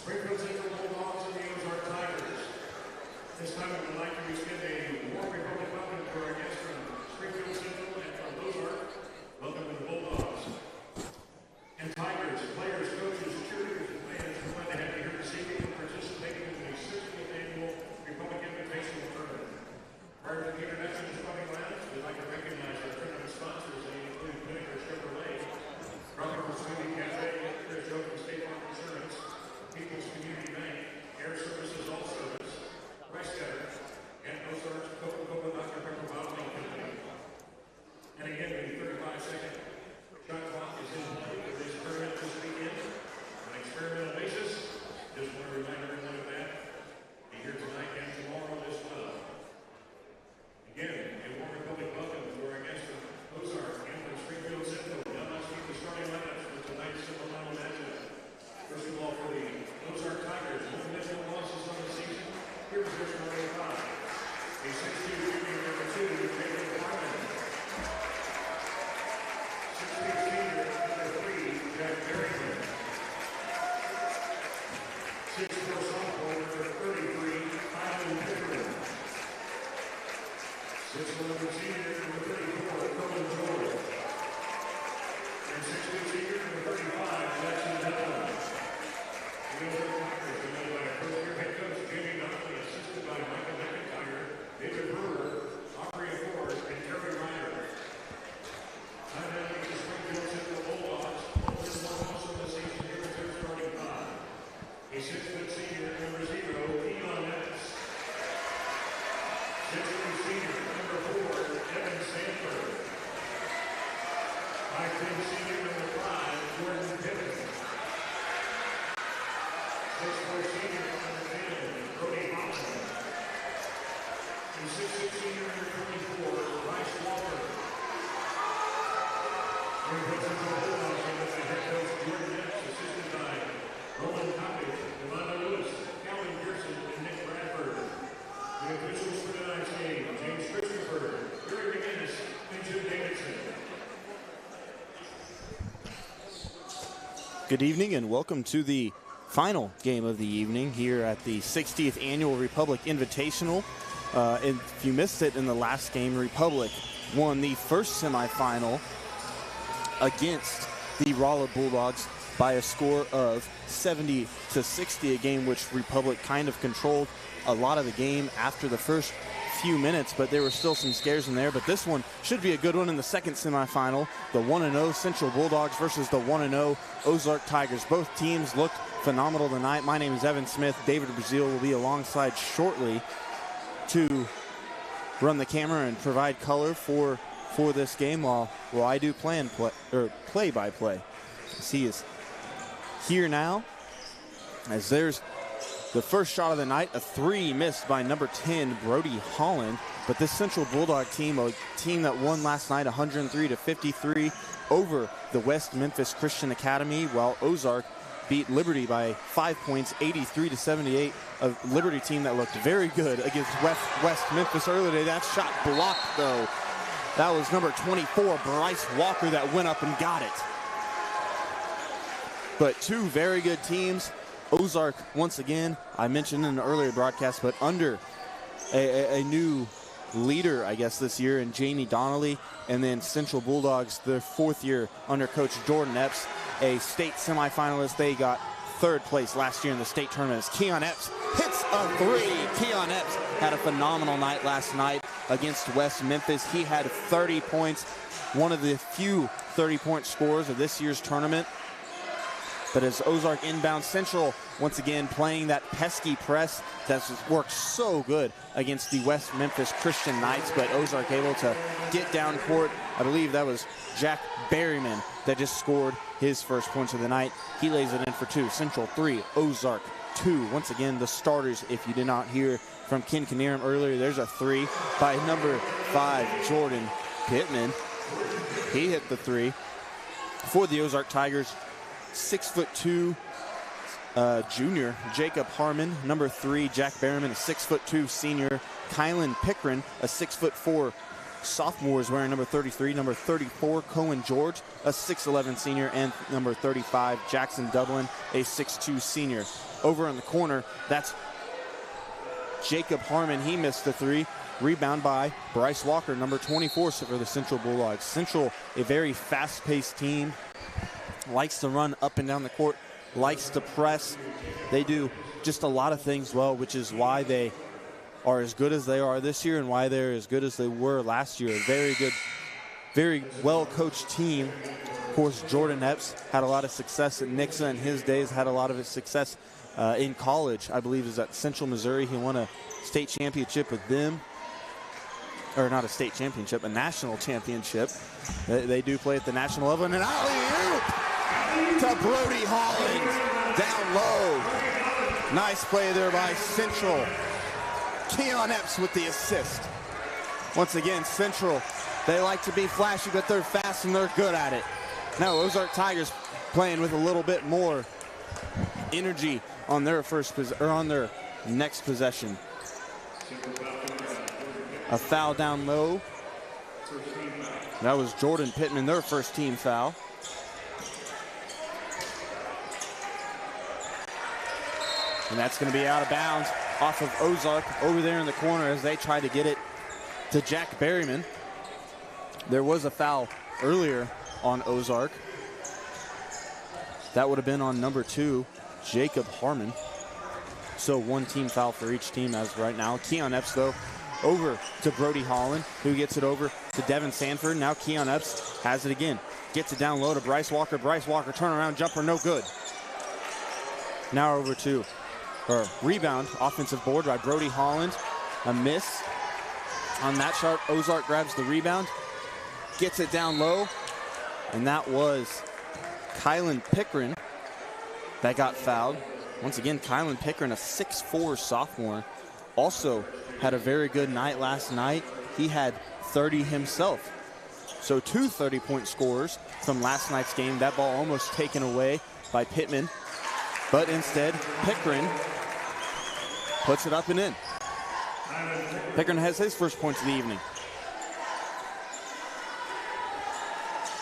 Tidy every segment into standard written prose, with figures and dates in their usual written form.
Springfield Central Bulldogs and the Ozark Tigers. This time we would like to extend a warm Republic welcome to our guests from Springfield Central and from Ozark. Welcome to the Bulldogs and Tigers, players, coaches, cheerleaders, and fans. We're glad to have you here this evening and participating in the 60th Annual Republic Invitational Tournament. Prior to the introduction of Swimming Lounge, we'd like to recognize our tournament sponsors. They include Pinnacle Chevrolet, Tropical Smoothie Cafe, Chris Joke and State Farm Insurance, People's Community Bank, Air Services All Service, Rice Cutter, and Ozark's Coca-Cola Dr. Pepper Bottling Company. And again, the 35-second shot clock is in play for this tournament this weekend on an experimental basis. Just want to remind everyone of that. Be here tonight and tomorrow as well. Again, a warm Republic welcome to our guests from Ozark and from Springfield Central. Now let's meet the starting lineups for tonight's semifinal matchup. First of all, for the Ozark Tigers, no dimensional losses on the season. Here's their starting five. A 6'2" junior, number 2, David Harmon. 6'2" senior, number 3, Jack Barrington. 6'4" sophomore, number 33, Kylan Pickering. 6'11" senior, number 34, Colin Jordan. And 6'2" senior, number 35, Jackson Dillon. The Ozark Tigers are led by first-year head coach Jamie Donnelly, assisted by Michael McIntyre, David Brewer, Aubrey Ford, and Terry Ryder. Time now to the Springfield Central Bulldogs. Only one loss of the season. Here is their starting five. A 6' senior, number 0, Keon Nettis. 6'3" senior, number 4, Evan Sanford. 5'10" senior, number 5, Jordan Pittman. 6'4" senior, number 10, Brody Holland. And 6'6" senior, number 24, Bryce Walker. Springfield Central Bulldogs under the head coach Jordan Nettis, assisted by Roland Coppage, Devonta Lewis, Calvin Pearson, and Nick Bradford. The officials for tonight's game, James Christopher, Gary McGinnis, and Jim Davidson. Good evening and welcome to the final game of the evening here at the 60th Annual Republic Invitational. If you missed it in the last game, Republic won the first semifinal against the Rolla Bulldogs by a score of 70-60, a game which Republic kind of controlled a lot of the game after the first few minutes, but there were still some scares in there. But this one should be a good one in the second semifinal. The 1-0 Central Bulldogs versus the 1-0 Ozark Tigers. Both teams looked phenomenal tonight. My name is Evan Smith. David Brazil will be alongside shortly to run the camera and provide color for this game while I do play-by-play. He is here now as there's the first shot of the night, a 3 missed by number 10, Brody Holland. But this Central Bulldog team, a team that won last night 103-53 over the West Memphis Christian Academy, while Ozark beat Liberty by 5 points, 83-78. A Liberty team that looked very good against West Memphis earlier today. That shot blocked, though. That was number 24, Bryce Walker, that went up and got it. But two very good teams. Ozark, once again, I mentioned in an earlier broadcast, but under a new leader, I guess, this year in Jamie Donnelly. And then Central Bulldogs, their 4th year under Coach Jordan Epps, a state semifinalist. They got 3rd place last year in the state tournament. Keon Epps hits a 3. Keon Epps had a phenomenal night last night against West Memphis. He had 30 points, one of the few 30-point scorers of this year's tournament. But as Ozark inbound, Central once again playing that pesky press that's worked so good against the West Memphis Christian Knights, but Ozark able to get down court. I believe that was Jack Berryman that just scored his first points of the night. He lays it in for 2. Central 3, Ozark 2. Once again, the starters, if you did not hear from Ken Knierim earlier, there's a 3 by number 5, Jordan Pittman. He hit the 3. For the Ozark Tigers, 6'2" junior Jacob Harmon, number 3 Jack Berryman, a 6'2" senior Kylan Pickren, a 6'4" sophomores wearing number 33, number 34, Cohen George, a 6'11 senior, and number 35, Jackson Dublin, a 6'2 senior. Over in the corner, that's Jacob Harmon. He missed the three. Rebound by Bryce Walker, number 24 for the Central Bulldogs. Central, a very fast-paced team, likes to run up and down the court, likes to press. They do just a lot of things well, which is why they are as good as they are this year and why they're as good as they were last year. A very good, very well-coached team. Of course, Jordan Epps had a lot of success at Nixa in his days, had a lot of his success in college. I believe is at Central Missouri. He won a state championship with them. Or not a state championship, a national championship. They do play at the national level. And an alley-oop to Brody Holland down low. Nice play there by Central. Keon Epps with the assist. Once again, Central, they like to be flashy, but they're fast and they're good at it. Now Ozark Tigers playing with a little bit more energy on their next possession. A foul down low. That was Jordan Pittman, their first team foul. And that's going to be out of bounds off of Ozark over there in the corner as they try to get it to Jack Berryman. There was a foul earlier on Ozark. That would have been on number 2, Jacob Harmon. So one team foul for each team as right now. Keon Epps, though, over to Brody Holland, who gets it over to Devin Sanford. Now Keon Epps has it again. Gets it down low to Bryce Walker. Bryce Walker, turnaround jumper, no good. Now over to, rebound, offensive board by Brody Holland. A miss on that shot. Ozark grabs the rebound, gets it down low, and that was Kylan Pickren that got fouled. Once again, Kylan Pickren, a 6'4 sophomore, also had a very good night last night. He had 30 himself. So 2 30-point scorers from last night's game. That ball almost taken away by Pittman. But instead, Pickren puts it up and in. Pickren has his first points of the evening.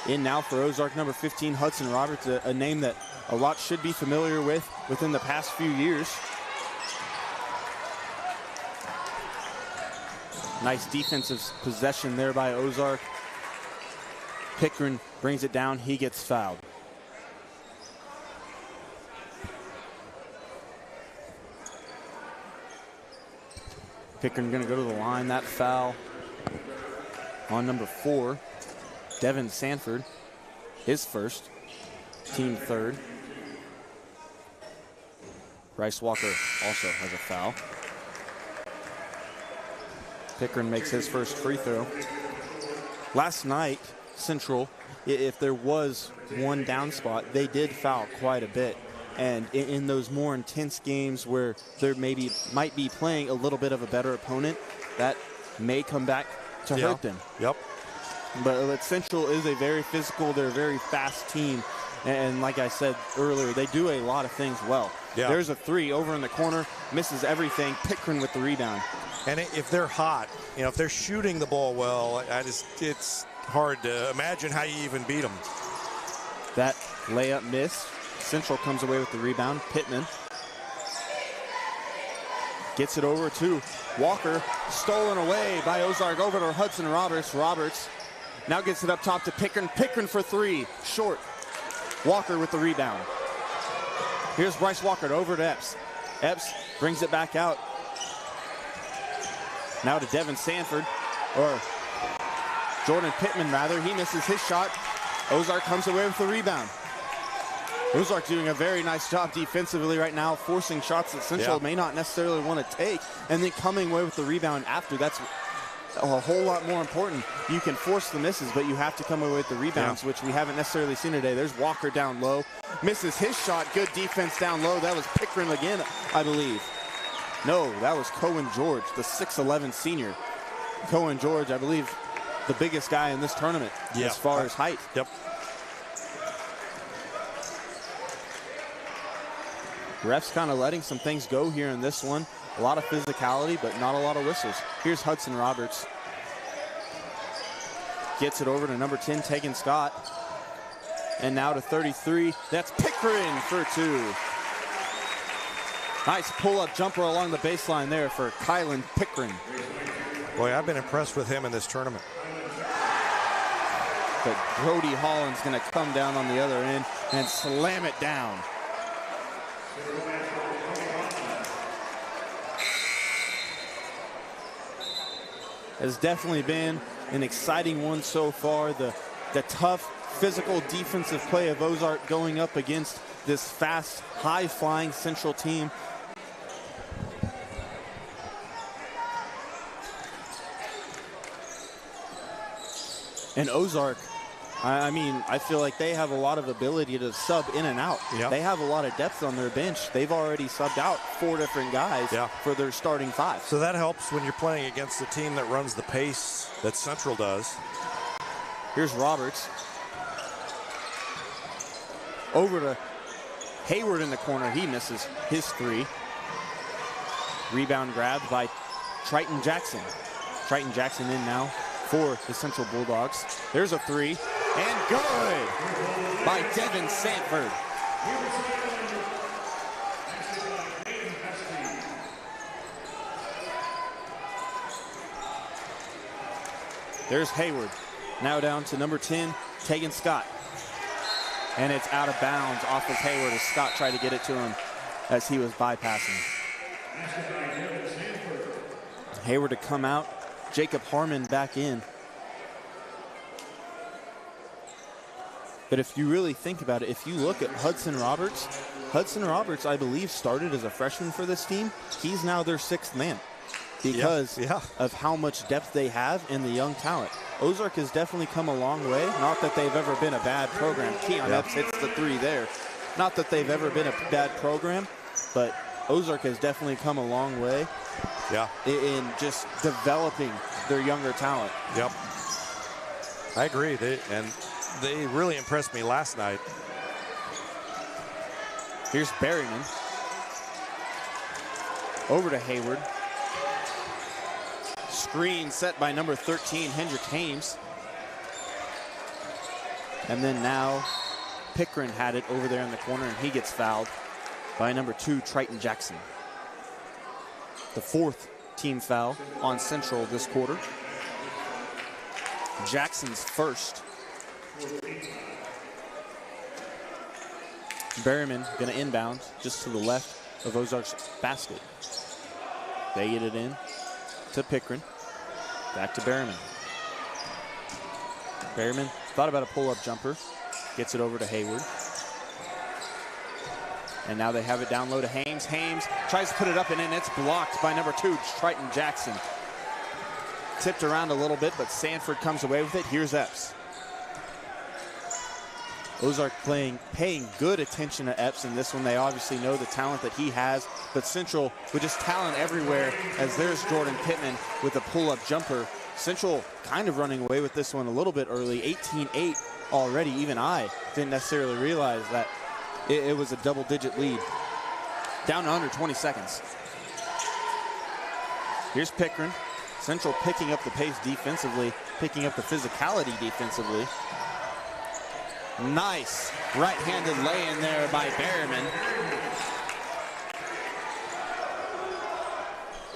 In now for Ozark, number 15, Hudson Roberts, a name that a lot should be familiar with within the past few years. Nice defensive possession there by Ozark. Pickren brings it down. He gets fouled. Pickren going to go to the line. That foul on number 4, Devin Sanford, his first, team third. Bryce Walker also has a foul. Pickren makes his first free throw. Last night, Central, if there was one down spot, they did foul quite a bit. And in those more intense games where there might be playing a little bit of a better opponent, that may come back to hurt them. Yep. But Central is a very physical, they're a very fast team. And like I said earlier, they do a lot of things well. Yeah. There's a 3 over in the corner, misses everything. Pickren with the rebound. And if they're hot, if they're shooting the ball well, it's hard to imagine how you even beat them. That layup miss. Central comes away with the rebound. Pittman gets it over to Walker. Stolen away by Ozark over to Hudson Roberts. Roberts now gets it up top to Pickren. Pickren for 3. Short. Walker with the rebound. Here's Bryce Walker over to Epps. Epps brings it back out. Now to Devin Sanford, or Jordan Pittman rather. He misses his shot. Ozark comes away with the rebound. Ozark doing a very nice job defensively right now, forcing shots that Central may not necessarily want to take, and then coming away with the rebound after. That's a whole lot more important. You can force the misses, but you have to come away with the rebounds, which we haven't necessarily seen today. There's Walker down low. Misses his shot. Good defense down low. That was Pickren again, I believe. No, that was Cohen George, the 6'11 senior. Cohen George, I believe, the biggest guy in this tournament as far as height. Yep. Refs kind of letting some things go here in this one. A lot of physicality, but not a lot of whistles. Here's Hudson Roberts. Gets it over to number 10, Tegan Scott. And now to 33, that's Pickren for 2. Nice pull-up jumper along the baseline there for Kylan Pickren. Boy, I've been impressed with him in this tournament. But Brody Holland's going to come down on the other end and slam it down. Has definitely been an exciting one so far. The tough physical defensive play of Ozark going up against this fast, high-flying Central team. And Ozark, I mean, I feel like they have a lot of ability to sub in and out. Yep. They have a lot of depth on their bench. They've already subbed out 4 different guys for their starting 5. So that helps when you're playing against a team that runs the pace that Central does. Here's Roberts. Over to Hayward in the corner. He misses his 3. Rebound grabbed by Triton Jackson. Triton Jackson in now for the Central Bulldogs. There's a 3, and good by Devin Sanford. There's Hayward, now down to number 10, Tegan Scott. And it's out of bounds off of Hayward as Scott tried to get it to him as he was bypassing. Hayward to come out. Jacob Harmon back in. But if you really think about it, if you look at Hudson Roberts, I believe, started as a freshman for this team. He's now their 6th man because of how much depth they have and the young talent. Ozark has definitely come a long way. Not that they've ever been a bad program. Keon Epps hits the 3 there. Not that they've ever been a bad program, but Ozark has definitely come a long way in just developing their younger talent. Yep. I agree. They really impressed me last night. Here's Berryman. Over to Hayward. Screen set by number 13, Hendrick Hames. And then now Pickren had it over there in the corner, and he gets fouled by number 2, Triton Jackson. The 4th team foul on Central this quarter. Jackson's first. Berryman going to inbound just to the left of Ozark's basket. They get it in to Pickren. Back to Berryman. Berryman thought about a pull-up jumper. Gets it over to Hayward. And now they have it down low to Hames. Hames tries to put it up and in. It's blocked by number 2, Triton Jackson. Tipped around a little bit, but Sanford comes away with it. Here's Epps. Ozark paying good attention to Epps in this one. They obviously know the talent that he has, but Central with just talent everywhere, as there's Jordan Pittman with a pull-up jumper. Central kind of running away with this one a little bit early, 18-8 already. Even I didn't necessarily realize that it was a double-digit lead. Down to under 20 seconds. Here's Pickren. Central picking up the pace defensively, picking up the physicality defensively. Nice right-handed lay-in there by Berryman.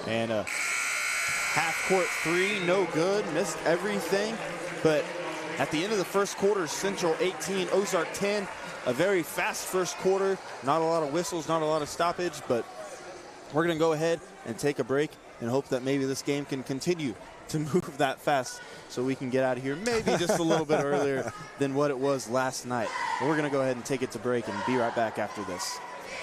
And a half-court 3, no good, missed everything. But at the end of the first quarter, Central 18, Ozark 10. A very fast first quarter, not a lot of whistles, not a lot of stoppage, but we're going to go ahead and take a break and hope that maybe this game can continue to move that fast so we can get out of here maybe just a little bit earlier than what it was last night. But we're going to go ahead and take it to break and be right back after this.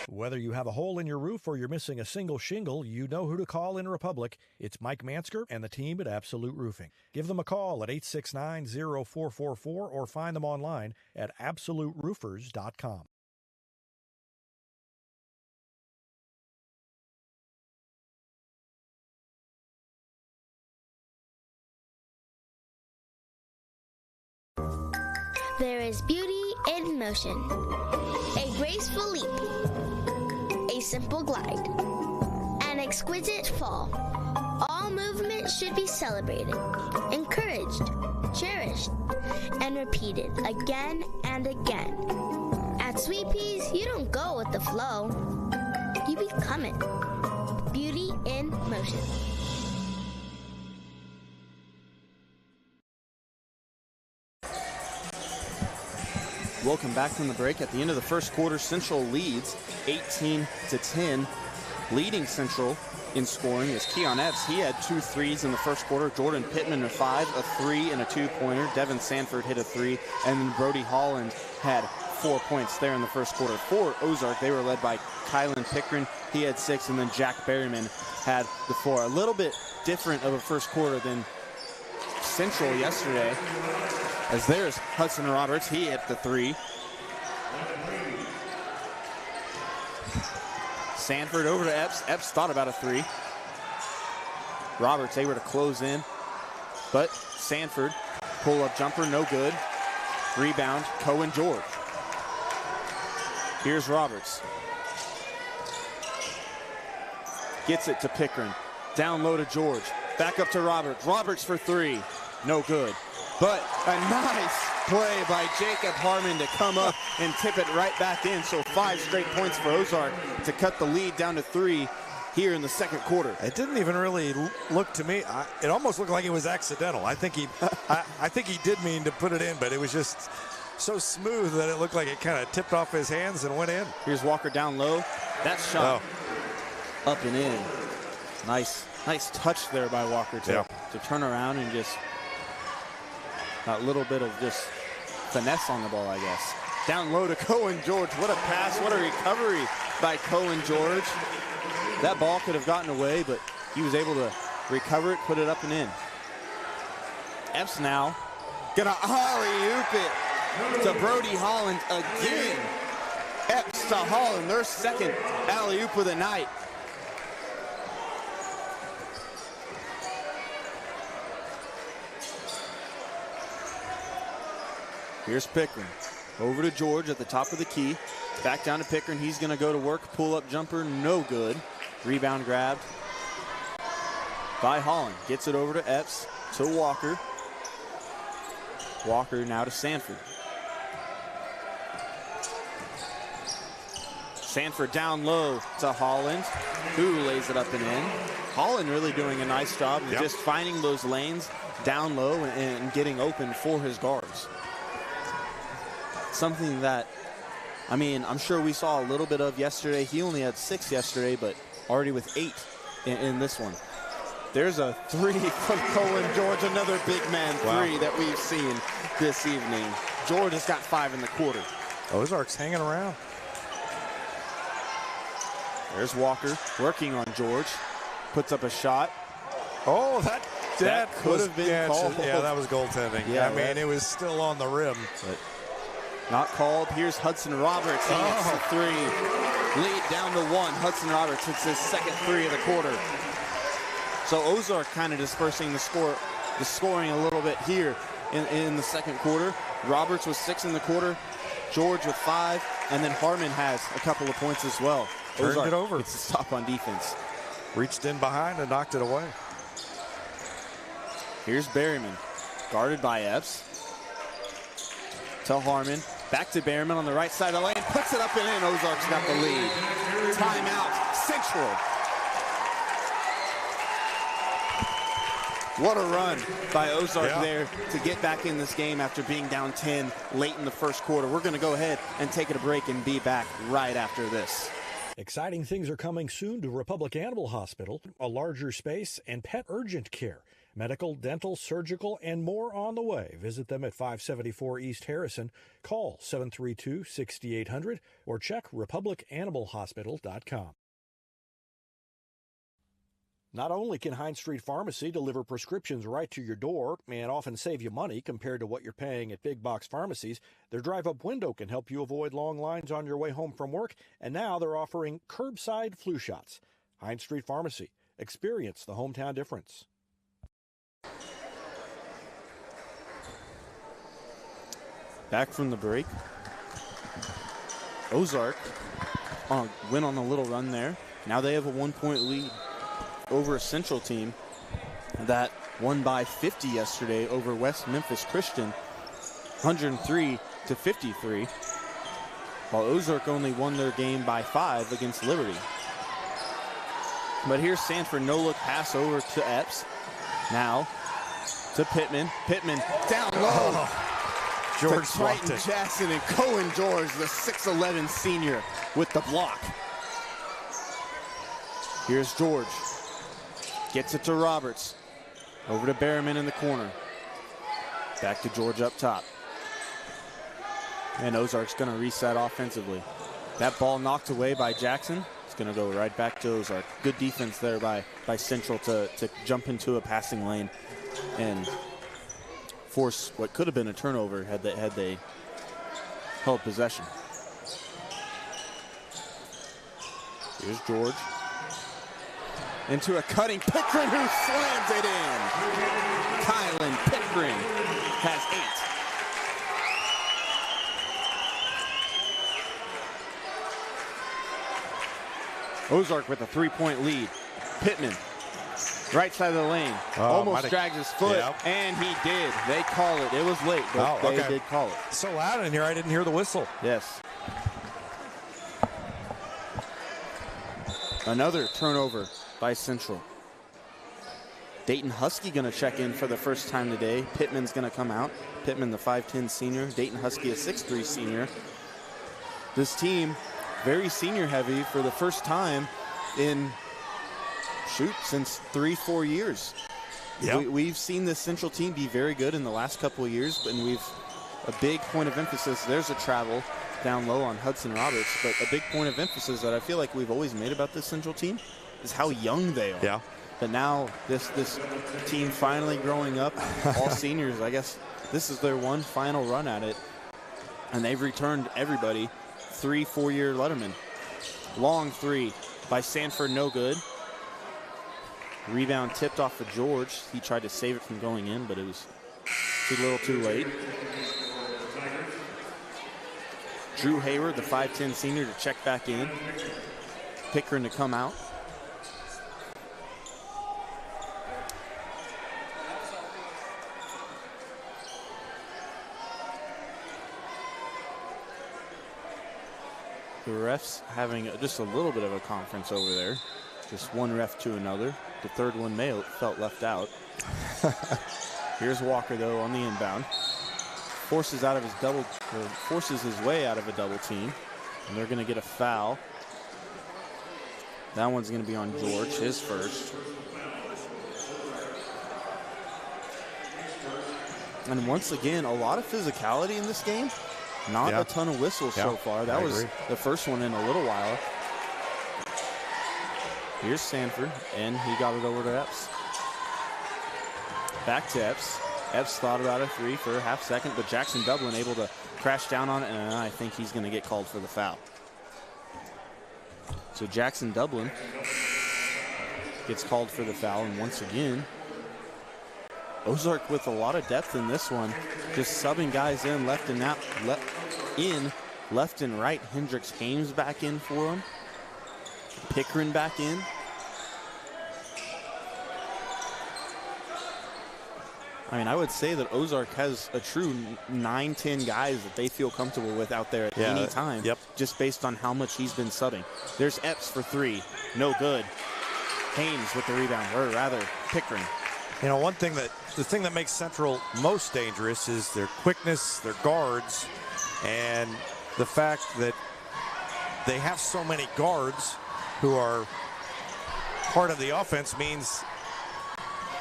Whether you have a hole in your roof or you're missing a single shingle, you know who to call in Republic. It's Mike Mansker and the team at Absolute Roofing. Give them a call at 869-0444 or find them online at absoluteroofers.com. There is beauty in motion. A graceful leap. A simple glide. An exquisite fall. All movement should be celebrated, encouraged, cherished, and repeated again and again. At Sweet Peas, you don't go with the flow. You become it. Beauty in motion. Welcome back from the break. At the end of the first quarter, Central leads 18-10. Leading Central in scoring is Keon Epps. He had 2 threes in the first quarter. Jordan Pittman a 5, a 3, and a 2-pointer. Devin Sanford hit a 3, and then Brody Holland had 4 points there in the first quarter. For Ozark, they were led by Kylan Pickren. He had 6, and then Jack Berryman had the 4. A little bit different of a first quarter than Central yesterday, as there's Hudson Roberts. He hit the 3. Sanford over to Epps. Epps thought about a 3. Roberts able to close in, but Sanford pull-up jumper, no good. Rebound, Cohen George. Here's Roberts. Gets it to Pickren. Down low to George. Back up to Roberts. Roberts for 3. No good. But a nice play by Jacob Harmon to come up and tip it right back in. So 5 straight points for Ozark to cut the lead down to 3 here in the second quarter. It didn't even really look to me. It almost looked like it was accidental. I think he did mean to put it in, but it was just so smooth that it looked like it kind of tipped off his hands and went in. Here's Walker down low. That shot up and in. Nice touch there by Walker to turn around and just a little bit of just finesse on the ball, I guess. Down low to Cohen George. What a pass, what a recovery by Cohen George. That ball could have gotten away, but he was able to recover it, put it up and in. Epps now gonna alley-oop it to Brody Holland again. Epps to Holland, their second alley-oop of the night. Here's Pickren. Over to George at the top of the key. Back down to Pickren. He's going to go to work. Pull-up jumper, no good. Rebound grabbed by Holland. Gets it over to Epps, to Walker. Walker now to Sanford. Sanford down low to Holland, who lays it up and in. Holland really doing a nice job of just finding those lanes down low and getting open for his guards. Something that, I mean, I'm sure we saw a little bit of yesterday. He only had 6 yesterday, but already with 8 in this one. There's a 3 from Cohen George, another big man 3 that we've seen this evening. George has got 5 in the quarter. Ozark's hanging around. There's Walker working on George. Puts up a shot. Oh, that could have been called. Yeah, that was goaltending. Yeah, I mean, it was still on the rim. But not called. Here's Hudson Roberts. He hits the 3. Lead down to 1. Hudson Roberts hits his second 3 of the quarter. So Ozark kind of dispersing the scoring a little bit here in the second quarter. Roberts with 6 in the quarter. George with 5. And then Harmon has a couple of points as well. Turned Ozark it over. gets a stop on defense. Reached in behind and knocked it away. Here's Berryman. Guarded by Epps. To Harmon. Back to Berryman on the right side of the lane. Puts it up and in. Ozark's got the lead. Timeout. Central. What a run by Ozark there to get back in this game after being down 10 late in the first quarter. We're going to go ahead and take it a break and be back right after this. Exciting things are coming soon to Republic Animal Hospital. A larger space and pet urgent care. Medical, dental, surgical, and more on the way. Visit them at 574 East Harrison. Call 732-6800 or check republicanimalhospital.com. Not only can Hines Street Pharmacy deliver prescriptions right to your door and often save you money compared to what you're paying at big box pharmacies, their drive-up window can help you avoid long lines on your way home from work, and now they're offering curbside flu shots. Hines Street Pharmacy. Experience the hometown difference. Back from the break. Ozark went on a little run there. Now they have a 1-point lead over a Central team. that won by 50 yesterday over West Memphis Christian, 103-53, while Ozark only won their game by 5 against Liberty. But here's Sanford, no-look pass over to Epps. Now to Pittman. Pittman down low. George to Triton blocked it. Jackson and Cohen George, the 6'11 senior, with the block. Here's George. Gets it to Roberts. Over to Berriman in the corner. Back to George up top. And Ozark's going to reset offensively. That ball knocked away by Jackson. It's going to go right back to Ozark. Good defense there by Central to jump into a passing lane and force what could have been a turnover had they held possession. Here's George. Into a cutting Pickering, who slams it in. Kylan Pickering has 8. Ozark with a 3-point lead. Pittman, right side of the lane, almost drags his foot, and he did. They call it. It was late, but they did call it. So loud in here, I didn't hear the whistle. Yes. Another turnover by Central. Dayton Husky going to check in for the first time today. Pittman's going to come out. Pittman, the 5'10 senior. Dayton Husky, a 6'3 senior. This team, very senior heavy for the first time in, since 3-4 years. Yep. We've seen this Central team be very good in the last couple of years, and a big point of emphasis. There's a travel down low on Hudson Roberts, but a big point of emphasis that I feel like we've always made about this Central team is how young they are. Yeah. But now this team finally growing up, all seniors, I guess this is their one final run at it. And they've returned everybody 3 4-year lettermen. Long three by Sanford, no good. Rebound tipped off of George. He tried to save it from going in, but it was too little too late. Drew Hayward, the 5'10 senior, to check back in. Pickering to come out. The refs having just a little bit of a conference over there. Just one ref to another. The third one may have felt left out. Here's Walker, though, on the inbound. Forces his way out of a double team. And they're going to get a foul. That one's going to be on George, his first. And once again, a lot of physicality in this game. Not a ton of whistles so far. That was the first one in a little while. Here's Sanford, and he got it over to Epps. Back to Epps. Epps thought about a three for a half second, but Jackson Dublin able to crash down on it, and I think he's going to get called for the foul. So Jackson Dublin gets called for the foul, and once again, Ozark with a lot of depth in this one, just subbing guys in left and right. Hendricks Hames back in for him. Pickering back in. I mean, I would say that Ozark has a true 9-10 guys that they feel comfortable with out there at any time, just based on how much he's been subbing. There's Epps for three, no good. Hames with the rebound, or rather Pickering. You know, the thing that makes Central most dangerous is their quickness, their guards, and the fact that they have so many guards who are part of the offense means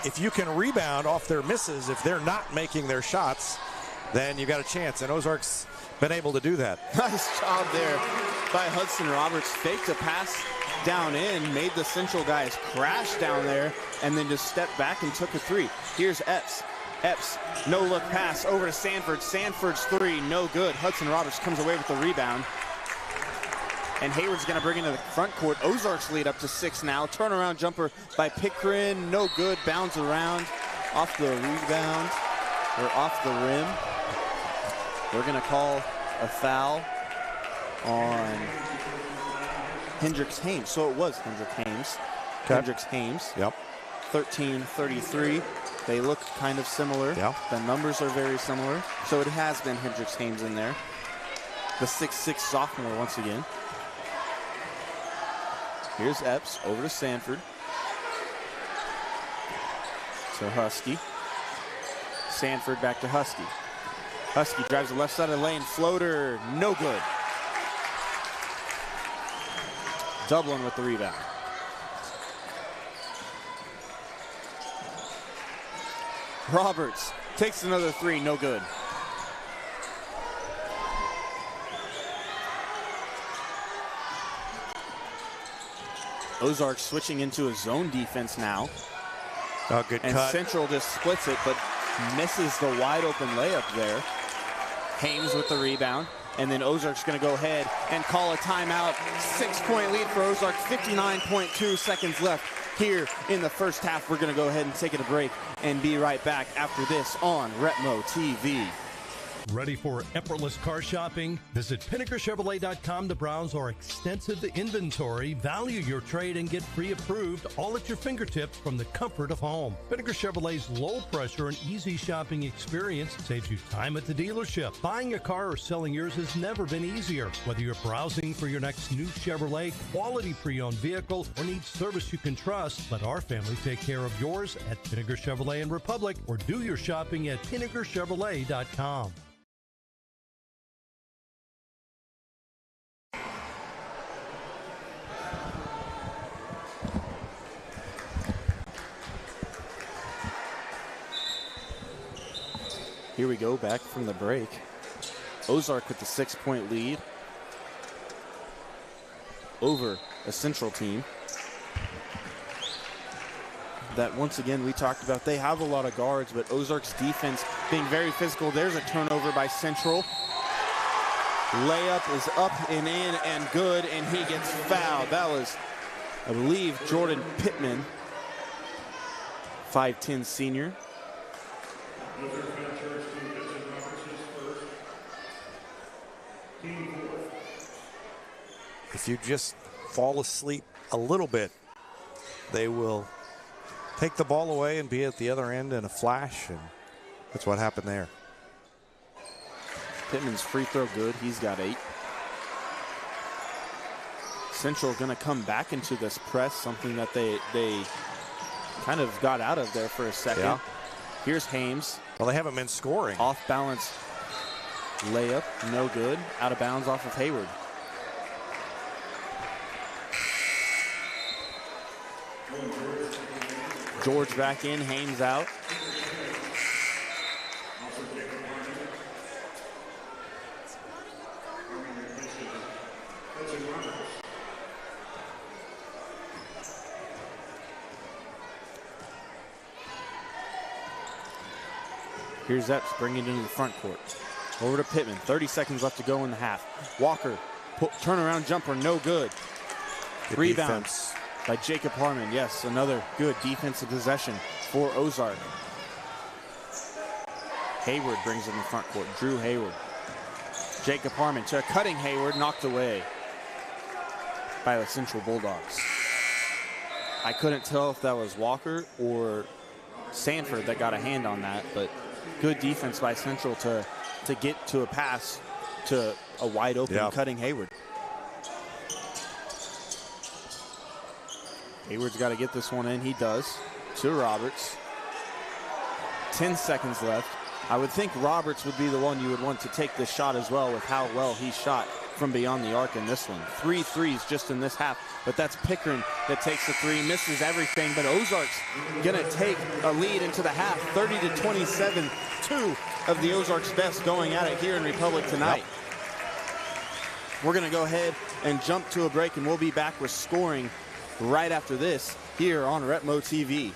if you can rebound off their misses, if they're not making their shots, then you got a chance. And Ozark's been able to do that. Nice job there by Hudson Roberts. Faked a pass down in, made the Central guys crash down there, and then just stepped back and took a three. Here's Epps. Epps, no look pass over to Sanford. Sanford's three, no good. Hudson Roberts comes away with the rebound. And Hayward's going to bring into the front court. Ozark's lead up to 6 now. Turnaround jumper by Pickering, no good. Bounds around off the rebound, or off the rim. They're going to call a foul on Hendricks Hames. So it was Hendricks Hames. Okay. Hendricks Hames. Yep. 13-33. They look kind of similar. Yeah. The numbers are very similar. So it has been Hendrix Hames in there. The 6'6 sophomore once again. Here's Epps over to Sanford. To Husky. Sanford back to Husky. Husky drives the left side of the lane. Floater, no good. Dublin with the rebound. Roberts takes another three, no good. Ozark switching into a zone defense now. Oh, good and cut. Central just splits it, but misses the wide open layup there. Hames with the rebound. And then Ozark's going to go ahead and call a timeout. 6-point lead for Ozark, 59.2 seconds left here in the first half. We're going to go ahead and take it a break and be right back after this on Retmo TV. Ready for effortless car shopping? Visit PinnakerChevrolet.com to browse our extensive inventory, value your trade, and get pre-approved all at your fingertips from the comfort of home. Pinnaker Chevrolet's low-pressure and easy shopping experience saves you time at the dealership. Buying a car or selling yours has never been easier. Whether you're browsing for your next new Chevrolet, quality pre-owned vehicle, or need service you can trust, let our family take care of yours at Pinnaker Chevrolet in Republic, or do your shopping at PinnakerChevrolet.com. Here we go, back from the break. Ozark with the 6-point lead over a Central team that, once again, we talked about. They have a lot of guards, but Ozark's defense being very physical. There's a turnover by Central. Layup is up and in and good, and he gets fouled. That was, I believe, Jordan Pittman, 5'10" senior. If you just fall asleep a little bit, they will take the ball away and be at the other end in a flash, and that's what happened there. Pittman's free throw good. He's got 8. Central going to come back into this press, something that they kind of got out of there for a second. Yeah. Here's Hames. Well, they haven't been scoring. Off balance layup, no good. Out of bounds off of Hayward. George back in, Hames out. Here's Epps bringing it into the front court. Over to Pittman, 30 seconds left to go in the half. Walker, turnaround jumper, no good. Good Rebound defense by Jacob Harmon. Yes, another good defensive possession for Ozark. Hayward brings it in the front court. Drew Hayward. Jacob Harmon to a cutting Hayward, knocked away by the Central Bulldogs. I couldn't tell if that was Walker or Sanford that got a hand on that, but good defense by Central to get to a pass to a wide open cutting Hayward. Hayward's got to get this one in. He does. To Roberts. 10 seconds left. I would think Roberts would be the one you would want to take this shot as well, with how well he shot from beyond the arc in this one. 3 threes just in this half, but that's Pickering that takes the 3, misses everything, but Ozark's gonna take a lead into the half, 30-27, 2 of the Ozark's best going at it here in Republic tonight. Yep. We're gonna go ahead and jump to a break, and we'll be back with scoring right after this here on Retmo TV.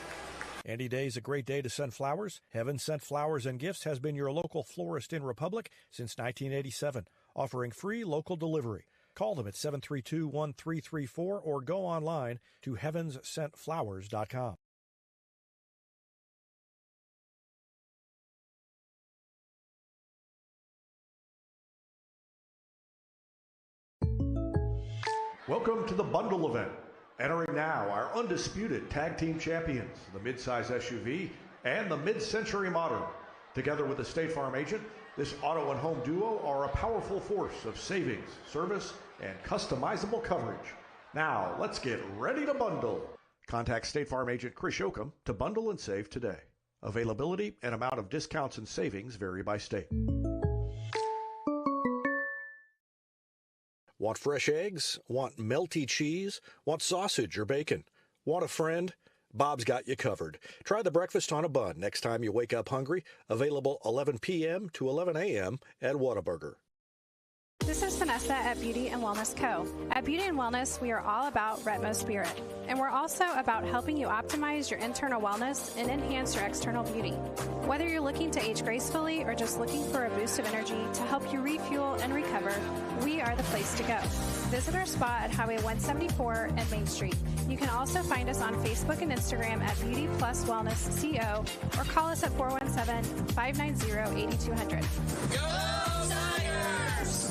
Any day is a great day to send flowers. Heaven Sent Flowers and Gifts has been your local florist in Republic since 1987, offering free local delivery. Call them at 732-1334 or go online to heavenssentflowers.com. Welcome to the bundle event. Entering now our undisputed tag team champions, the midsize SUV and the mid-century modern. Together with the State Farm agent, this auto and home duo are a powerful force of savings, service, and customizable coverage. Now, let's get ready to bundle. Contact State Farm agent Chris Yoakum to bundle and save today. Availability and amount of discounts and savings vary by state. Want fresh eggs? Want melty cheese? Want sausage or bacon? Want a friend? Bob's got you covered. Try the breakfast on a bun next time you wake up hungry. Available 11 p.m. to 11 a.m. at Whataburger. This is Vanessa at Beauty and Wellness Co. At Beauty and Wellness, we are all about Retmo Spirit, and we're also about helping you optimize your internal wellness and enhance your external beauty. Whether you're looking to age gracefully or just looking for a boost of energy to help you refuel and recover, we are the place to go. Visit our spa at Highway 174 and Main Street. You can also find us on Facebook and Instagram at Beauty Plus Wellness CO or call us at 417-590-8200. Go Tigers!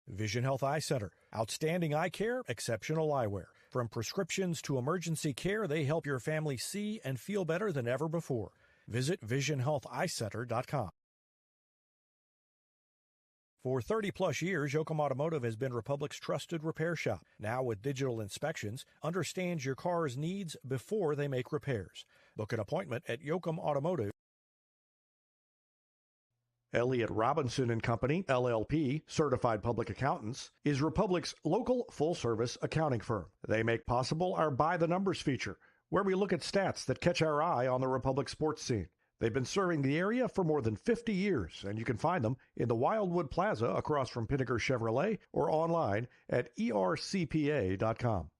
Vision Health Eye Center. Outstanding eye care, exceptional eyewear. From prescriptions to emergency care, they help your family see and feel better than ever before. Visit visionhealtheyecenter.com. For 30-plus years, Yoakum Automotive has been Republic's trusted repair shop. Now with digital inspections, understands your car's needs before they make repairs. Book an appointment at Yoakum Automotive. Elliott Robinson and Company, LLP, Certified Public Accountants, is Republic's local full-service accounting firm. They make possible our By the Numbers feature, where we look at stats that catch our eye on the Republic sports scene. They've been serving the area for more than 50 years, and you can find them in the Wildwood Plaza across from Pinnaker Chevrolet or online at ercpa.com.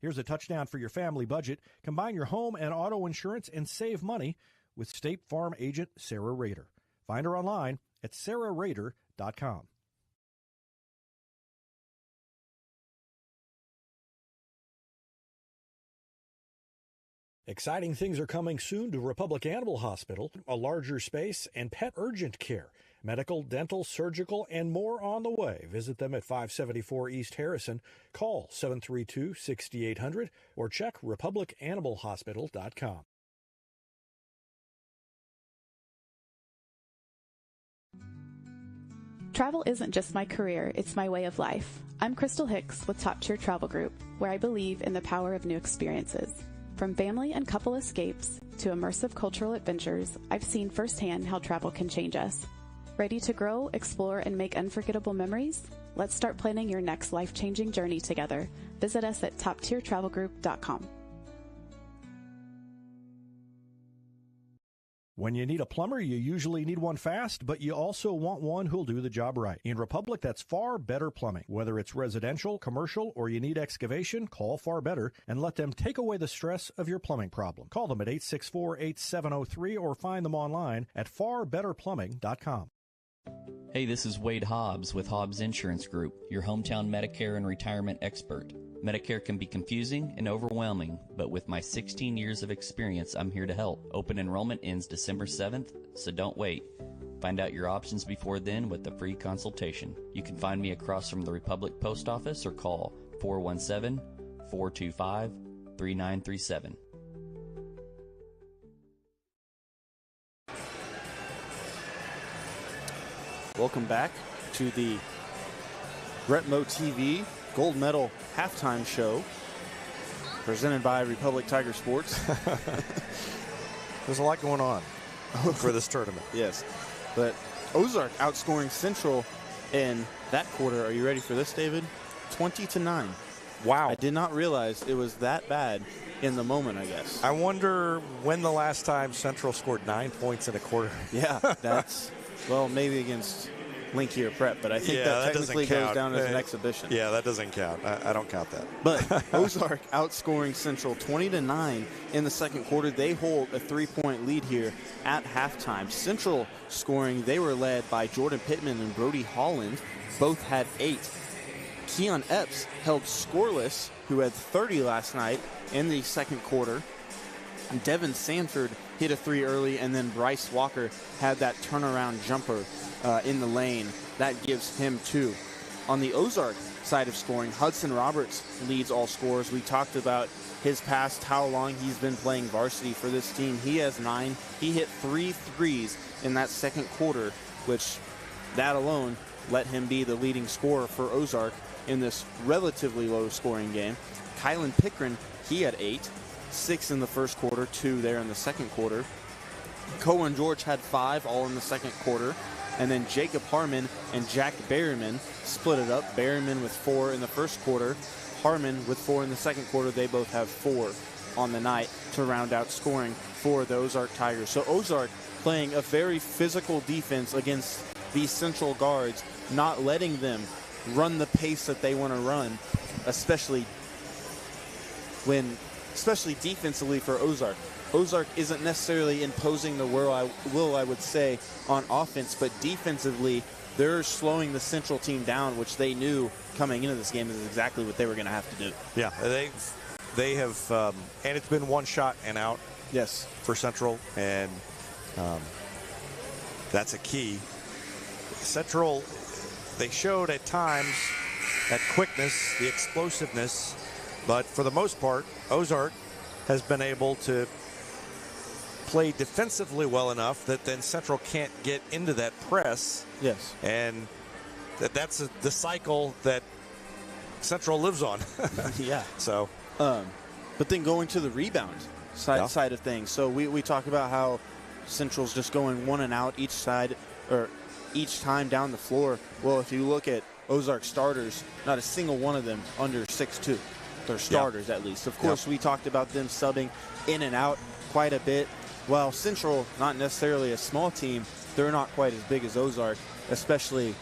Here's a touchdown for your family budget. Combine your home and auto insurance and save money with State Farm agent Sarah Rader. Find her online at sarahrader.com. Exciting things are coming soon to Republic Animal Hospital, a larger space, and pet urgent care. Medical, dental, surgical, and more on the way. Visit them at 574 East Harrison. Call 732-6800 or check republicanimalhospital.com. Travel isn't just my career, it's my way of life. I'm Crystal Hicks with Top Tier Travel Group, where I believe in the power of new experiences. From family and couple escapes to immersive cultural adventures, I've seen firsthand how travel can change us. Ready to grow, explore, and make unforgettable memories? Let's start planning your next life-changing journey together. Visit us at toptiertravelgroup.com. When you need a plumber, you usually need one fast, but you also want one who'll do the job right. In Republic, that's Far Better Plumbing. Whether it's residential, commercial, or you need excavation, call Far Better and let them take away the stress of your plumbing problem. Call them at 864-8703 or find them online at farbetterplumbing.com. Hey, this is Wade Hobbs with Hobbs Insurance Group, your hometown Medicare and retirement expert. Medicare can be confusing and overwhelming, but with my 16 years of experience, I'm here to help. Open enrollment ends December 7th, so don't wait. Find out your options before then with a free consultation. You can find me across from the Republic Post Office or call 417-425-3937. Welcome back to the Retmo TV Gold Medal Halftime Show, presented by Republic Tiger Sports. There's a lot going on for this tournament. Yes, but Ozark outscoring Central in that quarter. Are you ready for this, David? 20-9. Wow. I did not realize it was that bad in the moment, I guess. I wonder when the last time Central scored 9 points in a quarter. Yeah, that's, well, maybe against Link here prep, but I think Yeah, that that doesn't technically goes count. down as an exhibition. Yeah, that doesn't count. I don't count that. But Ozark outscoring Central 20-9 in the second quarter. They hold a 3-point lead here at halftime. Central scoring, they were led by Jordan Pittman and Brody Holland. Both had 8. Keon Epps held scoreless, who had 30 last night in the second quarter. Devin Sanford hit a 3 early, and then Bryce Walker had that turnaround jumper in the lane. That gives him 2. On the Ozark side of scoring, Hudson Roberts leads all scorers. We talked about his past, how long he's been playing varsity for this team. He has 9. He hit 3 threes in that second quarter, which that alone let him be the leading scorer for Ozark in this relatively low-scoring game. Kylan Pickren, he had 8. 6 in the first quarter, 2 there in the second quarter. Cohen George had 5, all in the second quarter. And then Jacob Harmon and Jack Berryman split it up. Berryman with 4 in the first quarter. Harmon with 4 in the second quarter. They both have 4 on the night to round out scoring for the Ozark Tigers. So Ozark playing a very physical defense against these Central guards, not letting them run the pace that they want to run, especially defensively for Ozark. Ozark isn't necessarily imposing the will, I would say, on offense, but defensively, they're slowing the Central team down, which they knew coming into this game is exactly what they were going to have to do. Yeah, they have, and it's been one shot and out. Yes, for Central, and that's a key. Central, they showed at times that quickness, the explosiveness, but for the most part, Ozark has been able to play defensively well enough that then Central can't get into that press. Yes. And that's the cycle that Central lives on. Yeah. So. But then going to the rebound side of things. So we talk about how Central's just going one and out each side, or each time down the floor. Well, if you look at Ozark starters, not a single one of them under 6'2". They're starters at least. Of course, we talked about them subbing in and out quite a bit. While Central, not necessarily a small team, they're not quite as big as Ozark, especially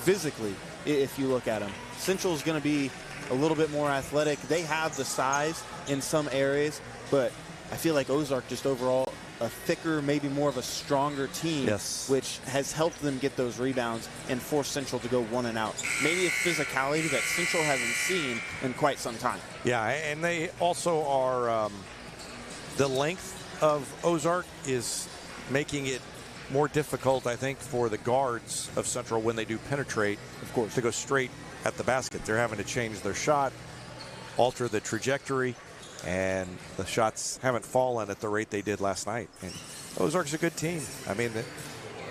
physically, if you look at them. Central's going to be a little bit more athletic. They have the size in some areas, but I feel like Ozark just overall a thicker, maybe more of a stronger team, which has helped them get those rebounds and force Central to go one and out. Maybe a physicality that Central hasn't seen in quite some time. Yeah, and they also are, the length of Ozark is making it more difficult, I think, for the guards of Central when they do penetrate, of course, to go straight at the basket. They're having to change their shot, alter the trajectory, and the shots haven't fallen at the rate they did last night. And Ozark's a good team. I mean,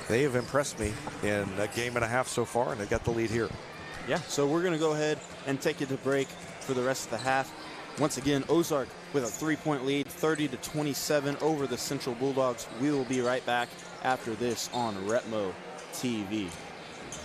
they have impressed me in a game and a half so far, and they got the lead here. Yeah, so we're going to go ahead and take it to break for the rest of the half. Once again, Ozark with a 3-point lead, 30-27 over the Central Bulldogs. We will be right back after this on Retmo TV.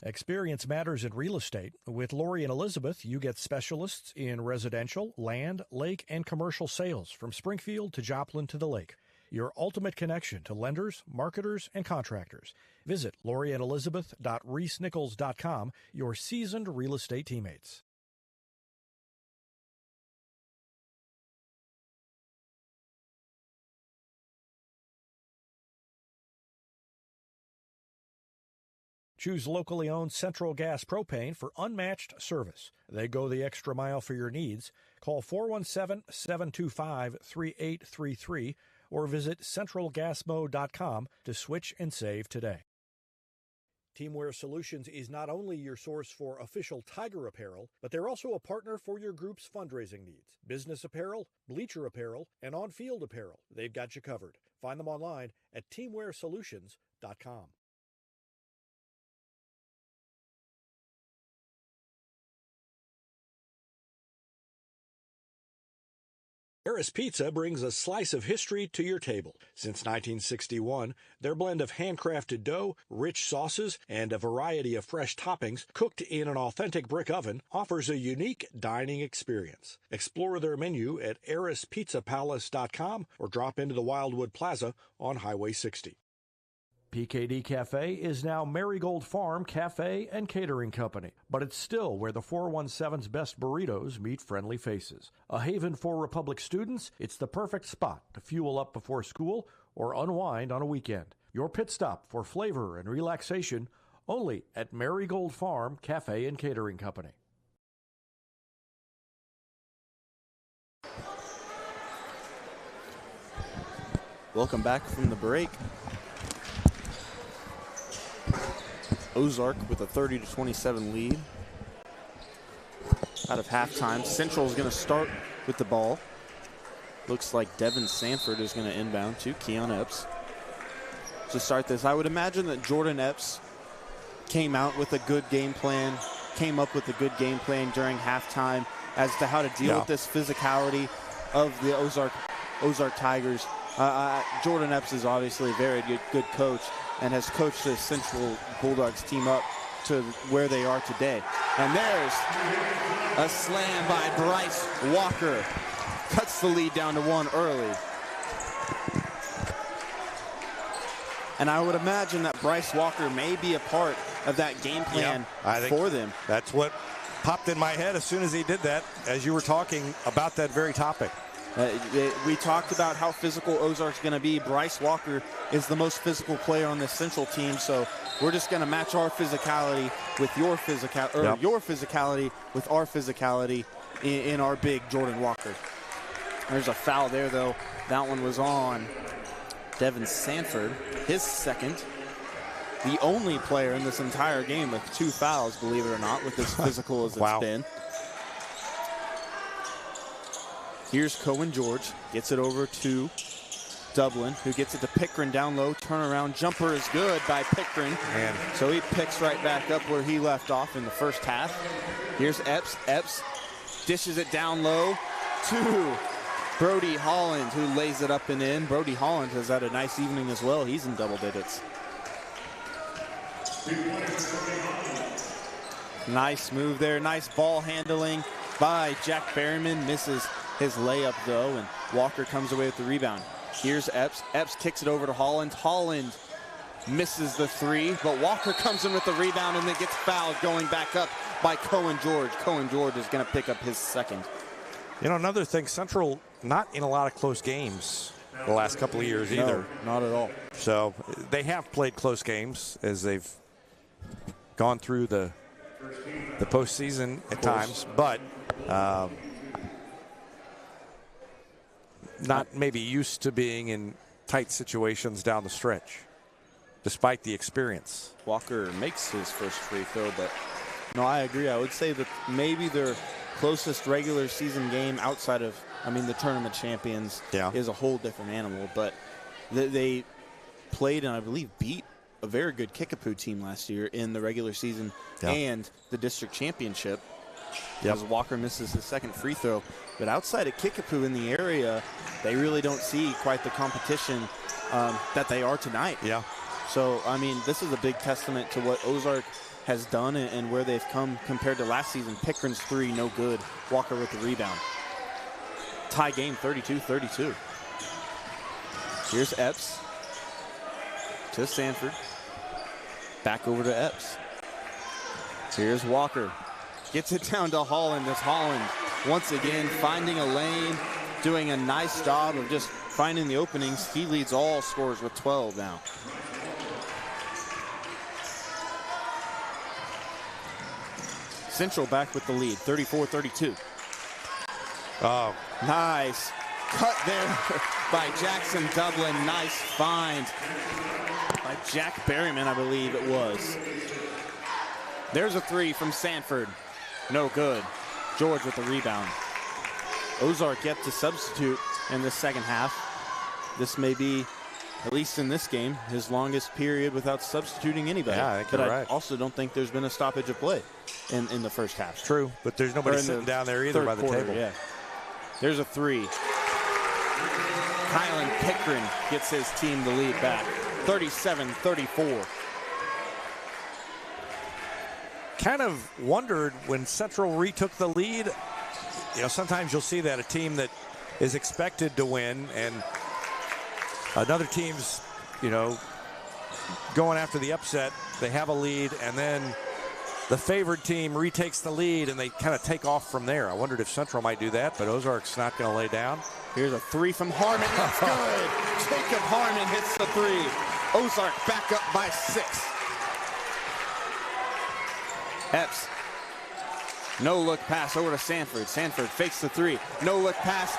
Experience matters in real estate. With Lori and Elizabeth, you get specialists in residential, land, lake, and commercial sales from Springfield to Joplin to the lake. Your ultimate connection to lenders, marketers, and contractors. Visit loriandelizabeth.reesnichols.com, your seasoned real estate teammates. Choose locally owned Central Gas Propane for unmatched service. They go the extra mile for your needs. Call 417-725-3833 or visit centralgasmo.com to switch and save today. Teamwear Solutions is not only your source for official Tiger apparel, but they're also a partner for your group's fundraising needs. Business apparel, bleacher apparel, and on-field apparel. They've got you covered. Find them online at teamwearsolutions.com. Harris Pizza brings a slice of history to your table. Since 1961, their blend of handcrafted dough, rich sauces, and a variety of fresh toppings cooked in an authentic brick oven offers a unique dining experience. Explore their menu at harrispizzapalace.com or drop into the Wildwood Plaza on Highway 60. PKD Cafe is now Marigold Farm Cafe and Catering Company, but it's still where the 417's best burritos meet friendly faces. A haven for Republic students, it's the perfect spot to fuel up before school or unwind on a weekend. Your pit stop for flavor and relaxation only at Marigold Farm Cafe and Catering Company. Welcome back from the break. Ozark with a 30-27 lead. Out of halftime, Central is going to start with the ball. Looks like Devin Sanford is going to inbound to Keon Epps. To start this, I would imagine that Jordan Epps came out with a good game plan, came up with a good game plan during halftime as to how to deal with this physicality of the Ozark Tigers. Jordan Epps is obviously a very good coach and has coached the Central Bulldogs team up to where they are today. And there's a slam by Bryce Walker. Cuts the lead down to 1 early. And I would imagine that Bryce Walker may be a part of that game plan for them. That's what popped in my head as soon as he did that, as you were talking about that very topic. We talked about how physical Ozark's going to be. Bryce Walker is the most physical player on this Central team, so we're just going to match our physicality with your physicality, your physicality with our physicality in our big Jordan Walker. There's a foul there, though. That one was on Devin Sanford, his second. The only player in this entire game with 2 fouls, believe it or not, with as physical as it's been. Here's Cohen George, gets it over to Dublin, who gets it to Pickren down low. Turnaround jumper is good by Pickren. So he picks right back up where he left off in the first half. Here's Epps. Epps dishes it down low to Brody Holland, who lays it up and in. Brody Holland has had a nice evening as well. He's in double digits. Nice move there. Nice ball handling by Jack Berryman. Misses his layup, though, and Walker comes away with the rebound. Here's Epps. Epps kicks it over to Holland. Holland misses the 3, but Walker comes in with the rebound and then gets fouled going back up by Cohen George. Cohen George is going to pick up his second. You know, another thing, Central not in a lot of close games the last couple of years either. No, not at all. So they have played close games as they've gone through the postseason at times, but not maybe used to being in tight situations down the stretch, despite the experience. Walker makes his first free throw, but no, I agree. I would say that maybe their closest regular season game outside of, the tournament champions is a whole different animal, but they played and I believe beat a very good Kickapoo team last year in the regular season and the district championship. As Walker misses his second free throw. But outside of Kickapoo in the area, they really don't see quite the competition that they are tonight. So, this is a big testament to what Ozark has done and where they've come compared to last season. Pickren's 3, no good. Walker with the rebound. Tie game, 32-32. Here's Epps to Sanford. Back over to Epps. Here's Walker. Gets it down to Holland. As Holland, once again, finding a lane, doing a nice job of just finding the openings. He leads all scorers with 12 now. Central back with the lead, 34-32. Oh, nice cut there by Jackson Dublin. Nice find by Jack Berryman, I believe it was. There's a 3 from Sanford. No good. George with the rebound. Ozark yet to substitute in the second half. This may be, at least in this game, his longest period without substituting anybody. Yeah, I think but you're I right. also don't think there's been a stoppage of play in the first half. True, but there's nobody sitting down there either by the table. Yeah. There's a 3. Kylan Pickren gets his team the lead back. 37-34. Kind of wondered when Central retook the lead. Sometimes you'll see that a team that is expected to win and another team's, going after the upset. They have a lead, and then the favored team retakes the lead, and they kind of take off from there. I wondered if Central might do that, but Ozark's not going to lay down. Here's a three from Harmon. That's good. Jacob Harmon hits the three. Ozark back up by 6. Epps. No look pass over to Sanford. Sanford fakes the three. No look pass.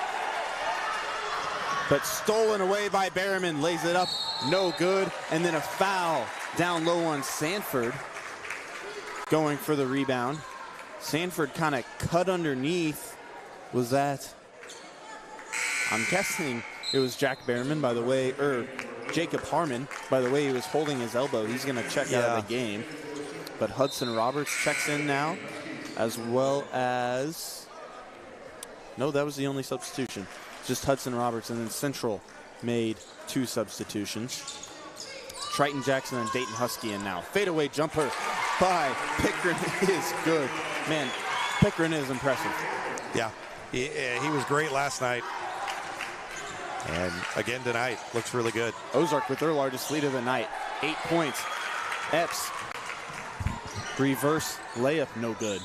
But stolen away by Berriman. Lays it up. No good. And then a foul down low on Sanford. Going for the rebound. Sanford kind of cut underneath. Was that? I'm guessing it was Jack Berriman, by the way, or Jacob Harmon, by the way he was holding his elbow. He's going to check out of the game. But Hudson Roberts checks in now, as well as, no, that was the only substitution. Just Hudson Roberts, and then Central made 2 substitutions. Triton Jackson and Dayton Husky in now. Fadeaway jumper by Pickren is good. Man, Pickren is impressive. Yeah, he was great last night. And again tonight, looks really good. Ozark with their largest lead of the night. 8 points. Epps. Reverse layup, no good.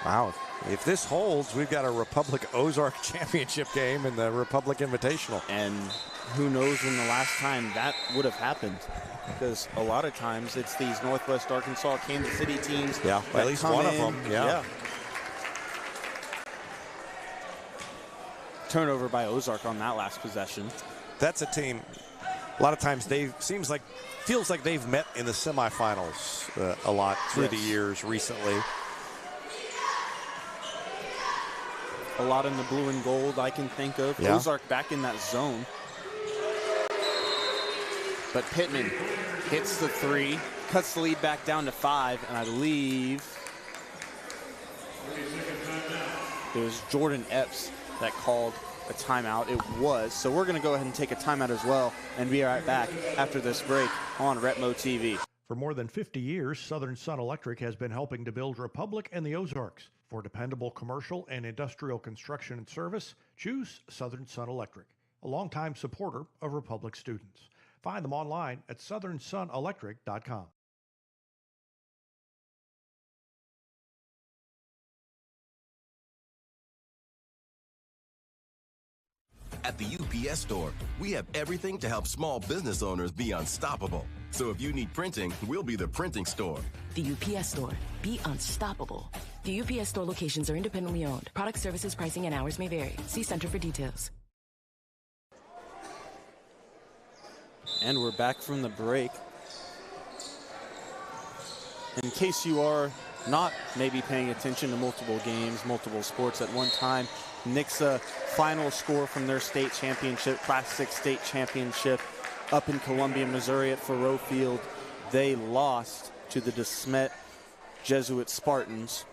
Wow. If this holds, we've got a Republic Ozark championship game in the Republic Invitational. And who knows when the last time that would have happened. Because a lot of times it's these Northwest Arkansas, Kansas City teams. Yeah, at least one of them. Yeah. Turnover by Ozark on that last possession. That's a team, a lot of times feels like they've met in the semifinals a lot through the years recently. A lot in the blue and gold I can think of. Yeah. Ozark back in that zone. But Pittman hits the three, cuts the lead back down to 5, and I believe it was Jordan Epps that called a timeout. It was. So we're going to go ahead and take a timeout as well and be right back after this break on Retmo TV. For more than 50 years, Southern Sun Electric has been helping to build Republic and the Ozarks. For dependable commercial and industrial construction and service, choose Southern Sun Electric, a longtime supporter of Republic students. Find them online at southernsunelectric.com. At the UPS Store, we have everything to help small business owners be unstoppable. So if you need printing, we'll be the printing store. The UPS Store. Be unstoppable. The UPS Store locations are independently owned. Product, services, pricing, and hours may vary. See Center for details. And we're back from the break. In case you are not maybe paying attention to multiple games, multiple sports at one time, Nixa final score from their state championship, Class 6 state championship up in Columbia, Missouri at Faurot Field. They lost to the DeSmet Jesuit Spartans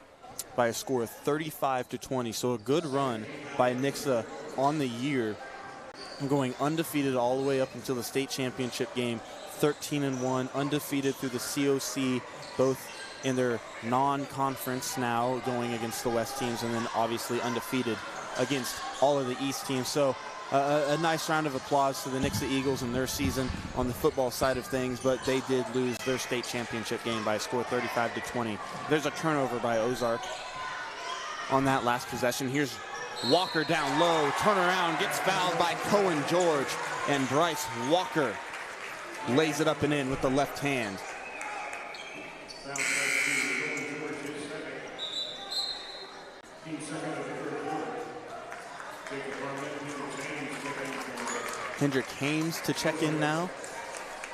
by a score of 35-20. So a good run by Nixa on the year, going undefeated all the way up until the state championship game, 13-1, undefeated through the COC, both in their non-conference now, going against the West teams, and then obviously undefeated against all of the East teams. So a nice round of applause to the Nixa Eagles and their season on the football side of things, but they did lose their state championship game by a score 35-20. There's a turnover by Ozark on that last possession. Here's Walker down low, turn around, gets fouled by Cohen George, and Bryce Walker lays it up and in with the left hand. Hendrick Haynes to check in now.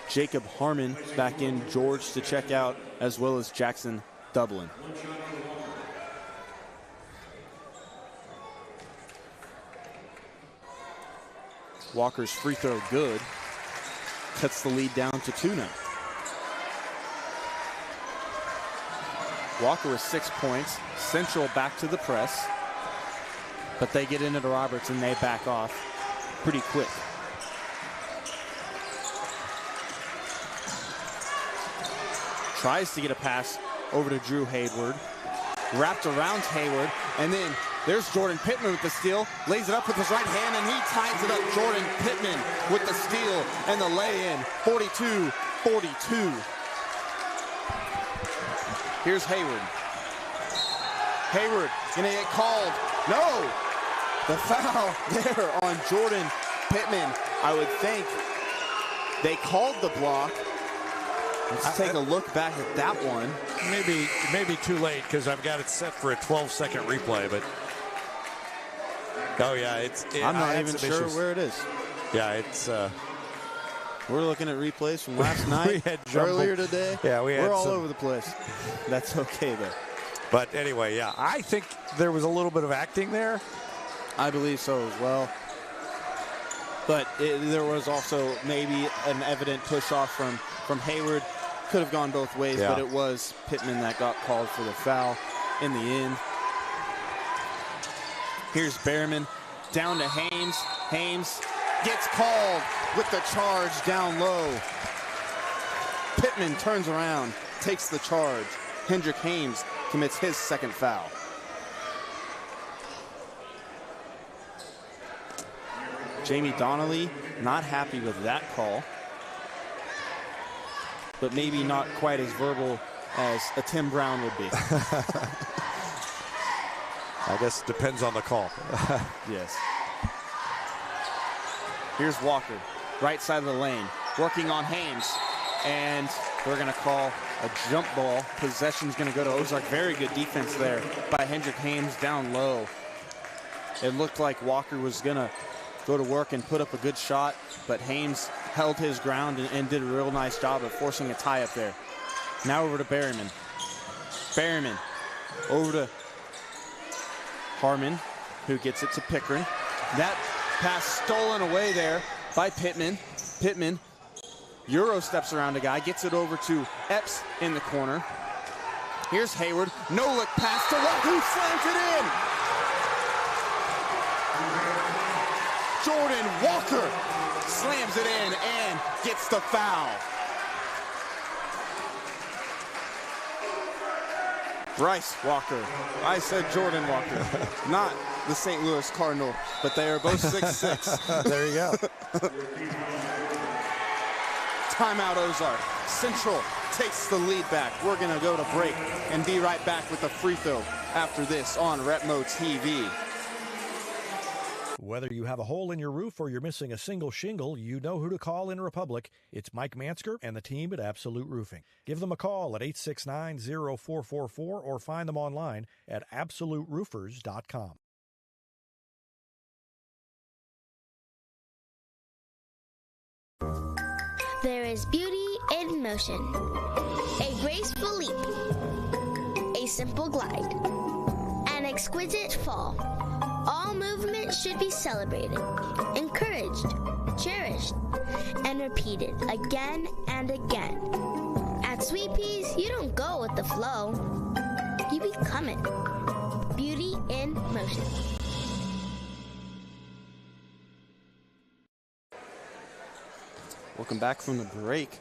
Jacob Harmon back in, George to check out, as well as Jackson Dublin. Walker's free throw good. Cuts the lead down to 2 now. Walker with 6 points. Central back to the press. But they get into the Roberts and they back off pretty quick. Tries to get a pass over to Drew Hayward. Wrapped around Hayward. And then there's Jordan Pittman with the steal. Lays it up with his right hand and he ties it up. Jordan Pittman with the steal and the lay-in. 42. Here's Hayward. Hayward gonna get called. No! The foul there on Jordan Pittman. I would think they called the block. Let's take a look back at that one. Maybe too late because I've got it set for a 12-second replay, but oh yeah, I'm not even sure where it is. Yeah, it's we're looking at replays from last night, earlier today. Yeah, we're all over the place. That's okay though. But anyway, yeah, I think there was a little bit of acting there. I believe so as well. But there was also maybe an evident push-off from Hayward. Could have gone both ways, but it was Pittman that got called for the foul in the end. Here's Behrman down to Hames. Hames gets called with the charge down low. Pittman turns around, takes the charge. Hendrick Hames commits his second foul. Jamie Donnelly not happy with that call, but maybe not quite as verbal as a Tim Brown would be. I guess it depends on the call. Yes. Here's Walker, right side of the lane, working on Hames, and they're going to call a jump ball. Possession's going to go to Ozark. Very good defense there by Hendrick Hames down low. It looked like Walker was going to go to work and put up a good shot, but Hames held his ground and did a real nice job of forcing a tie up there. Now over to Berryman. Berryman over to Harmon, who gets it to Pickering. That pass stolen away there by Pittman. Pittman Euro steps around a guy, gets it over to Epps in the corner. Here's Hayward, no look pass to Walker, who slams it in. Jordan Walker slams it in and gets the foul. Bryce Walker. I said Jordan Walker, not the St. Louis Cardinal, but they are both 6'6". There you go. Timeout Ozark. Central takes the lead back. We're going to go to break and be right back with a free throw after this on Retmo TV. Whether you have a hole in your roof or you're missing a single shingle, you know who to call in Republic. It's Mike Mansker and the team at Absolute Roofing. Give them a call at 869-0444 or find them online at absoluteroofers.com. There is beauty in motion. A graceful leap. A simple glide. An exquisite fall. All movement should be celebrated, encouraged, cherished, and repeated again and again. At Sweet Peas, you don't go with the flow. You become it. Beauty in motion. Welcome back from the break.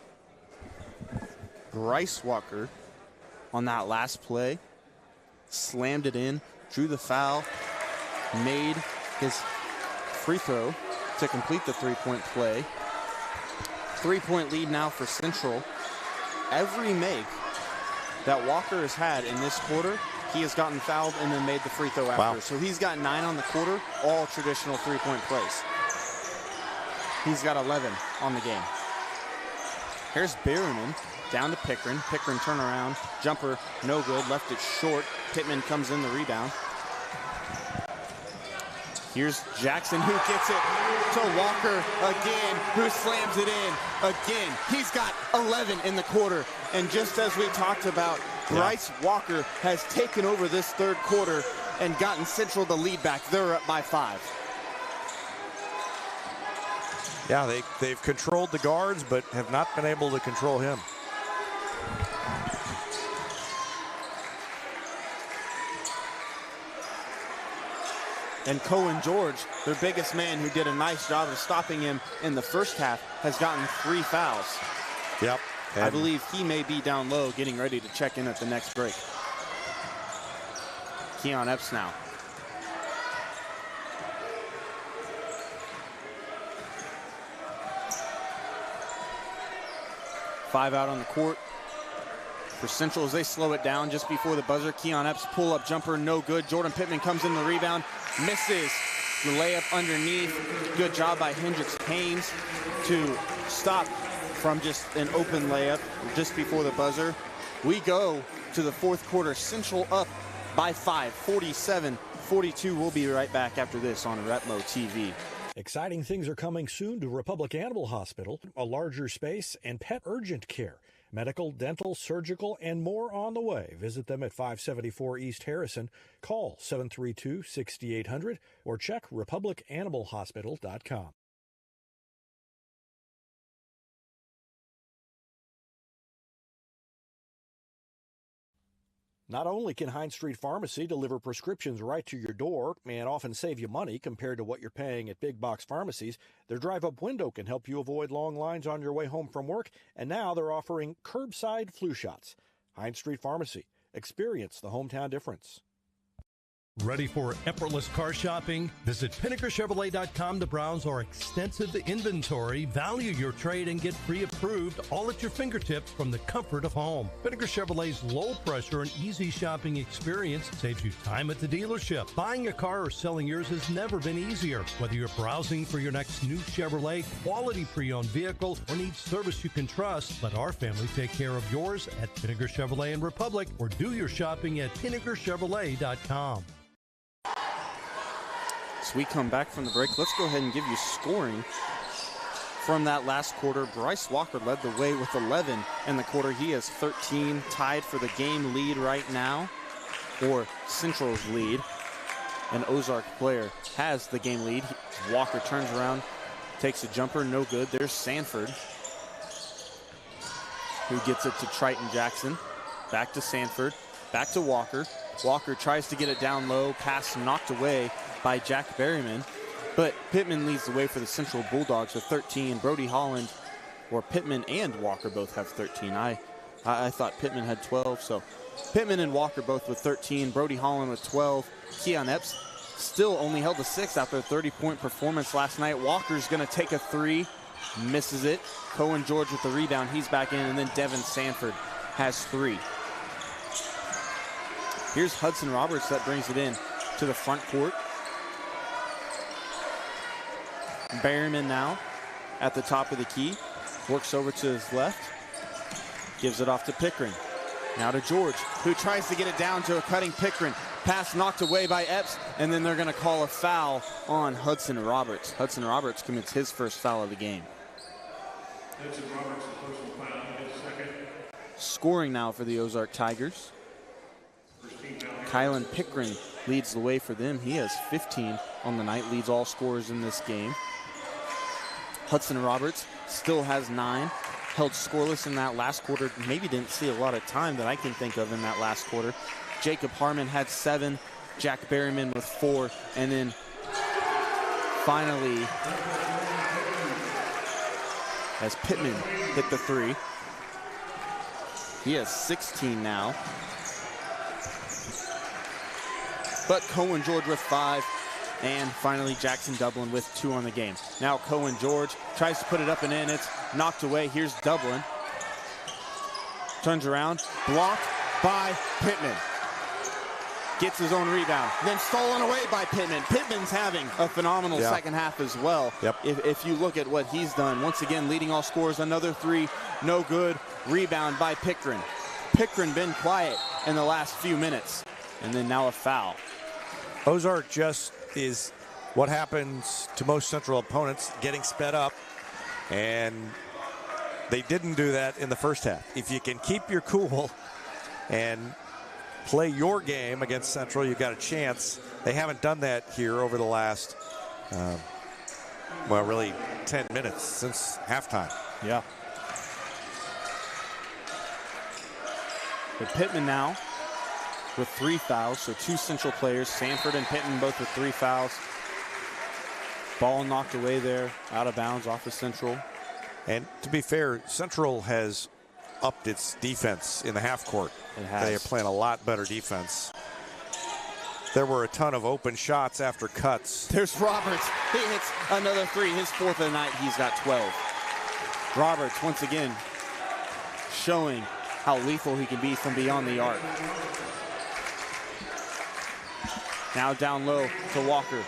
Bryce Walker on that last play slammed it in, drew the foul, made his free throw to complete the three-point play. 3-point lead now for Central. Every make that Walker has had in this quarter, he has gotten fouled and then made the free throw after. Wow. So he's got 9 on the quarter, all traditional three-point plays. He's got 11 on the game. Here's Berryman down to Pickering. Pickering turnaround, jumper, no good, left it short. Pittman comes in the rebound. Here's Jackson, who gets it to Walker again, who slams it in again. He's got 11 in the quarter. And just as we talked about, Bryce Walker has taken over this third quarter and gotten Central the lead back. They're up by 5. Yeah, they've controlled the guards, but have not been able to control him. And Cohen George, their biggest man, who did a nice job of stopping him in the first half, has gotten 3 fouls. Yep. I believe he may be down low getting ready to check in at the next break. Keon Epps now. 5 out on the court. For Central, as they slow it down just before the buzzer, Keon Epps pull-up jumper, no good. Jordan Pittman comes in the rebound, misses the layup underneath. Good job by Hendricks Haynes to stop from just an open layup just before the buzzer. We go to the fourth quarter. Central up by 5, 47-42. We'll be right back after this on Retmo TV. Exciting things are coming soon to Republic Animal Hospital, a larger space, and pet urgent care. Medical, dental, surgical, and more on the way. Visit them at 574 East Harrison. Call 732-6800 or check republicanimalhospital.com. Not only can Hines Street Pharmacy deliver prescriptions right to your door and often save you money compared to what you're paying at big box pharmacies, their drive-up window can help you avoid long lines on your way home from work, and now they're offering curbside flu shots. Hines Street Pharmacy. Experience the hometown difference. Ready for effortless car shopping? Visit PinnakerChevrolet.com to browse our extensive inventory, value your trade, and get pre-approved all at your fingertips from the comfort of home. Pinnaker Chevrolet's low-pressure and easy shopping experience saves you time at the dealership. Buying a car or selling yours has never been easier. Whether you're browsing for your next new Chevrolet, quality pre-owned vehicle, or need service you can trust, let our family take care of yours at Pinnaker Chevrolet in Republic, or do your shopping at PinnakerChevrolet.com. As we come back from the break, let's go ahead and give you scoring from that last quarter. Bryce Walker led the way with 11 in the quarter. He has 13, tied for the game lead right now, or Central's lead. An Ozark player has the game lead. Walker turns around, takes a jumper, no good. There's Sanford, who gets it to Triton Jackson. Back to Sanford, back to Walker. Walker tries to get it down low, pass knocked away by Jack Berryman, but Pittman leads the way for the Central Bulldogs with 13. Brody Holland, or Pittman and Walker both have 13. I thought Pittman had 12, so Pittman and Walker both with 13. Brody Holland with 12. Keon Epps still only held a 6 after a 30-point performance last night. Walker's going to take a 3, misses it. Cohen George with the rebound, he's back in, and then Devin Sanford has 3. Here's Hudson Roberts that brings it in to the front court. Berryman now at the top of the key. Works over to his left. Gives it off to Pickering. Now to George, who tries to get it down to a cutting Pickering. Pass knocked away by Epps, and then they're going to call a foul on Hudson Roberts. Hudson Roberts commits his first foul of the game. Hudson Roberts, the personal foul, his second. Scoring now for the Ozark Tigers. Kylan Pickering leads the way for them. He has 15 on the night, leads all scorers in this game. Hudson Roberts still has 9, held scoreless in that last quarter. Maybe didn't see a lot of time that I can think of in that last quarter. Jacob Harmon had 7, Jack Berryman with 4, and then finally, as Pittman hit the 3, he has 16 now. But Cohen George with 5, and finally Jackson Dublin with 2 on the game. Now Cohen George tries to put it up and in. It's knocked away. Here's Dublin. Turns around, blocked by Pittman. Gets his own rebound, then stolen away by Pittman. Pittman's having a phenomenal second half as well. If you look at what he's done, once again leading all scorers, another 3, no good. Rebound by Pickering. Pickering been quiet in the last few minutes, and then now a foul. Ozark just is what happens to most Central opponents, getting sped up, and they didn't do that in the first half. If you can keep your cool and play your game against Central, you've got a chance. They haven't done that here over the last, well, really 10 minutes since halftime. Yeah. But Pittman now with 3 fouls, so 2 Central players, Sanford and Pittman both with 3 fouls. Ball knocked away there, out of bounds off of Central. And to be fair, Central has upped its defense in the half court. It has. They are playing a lot better defense. There were a ton of open shots after cuts. There's Roberts. He hits another 3, his 4th of the night. He's got 12. Roberts once again showing how lethal he can be from beyond the arc. Now down low to Walker.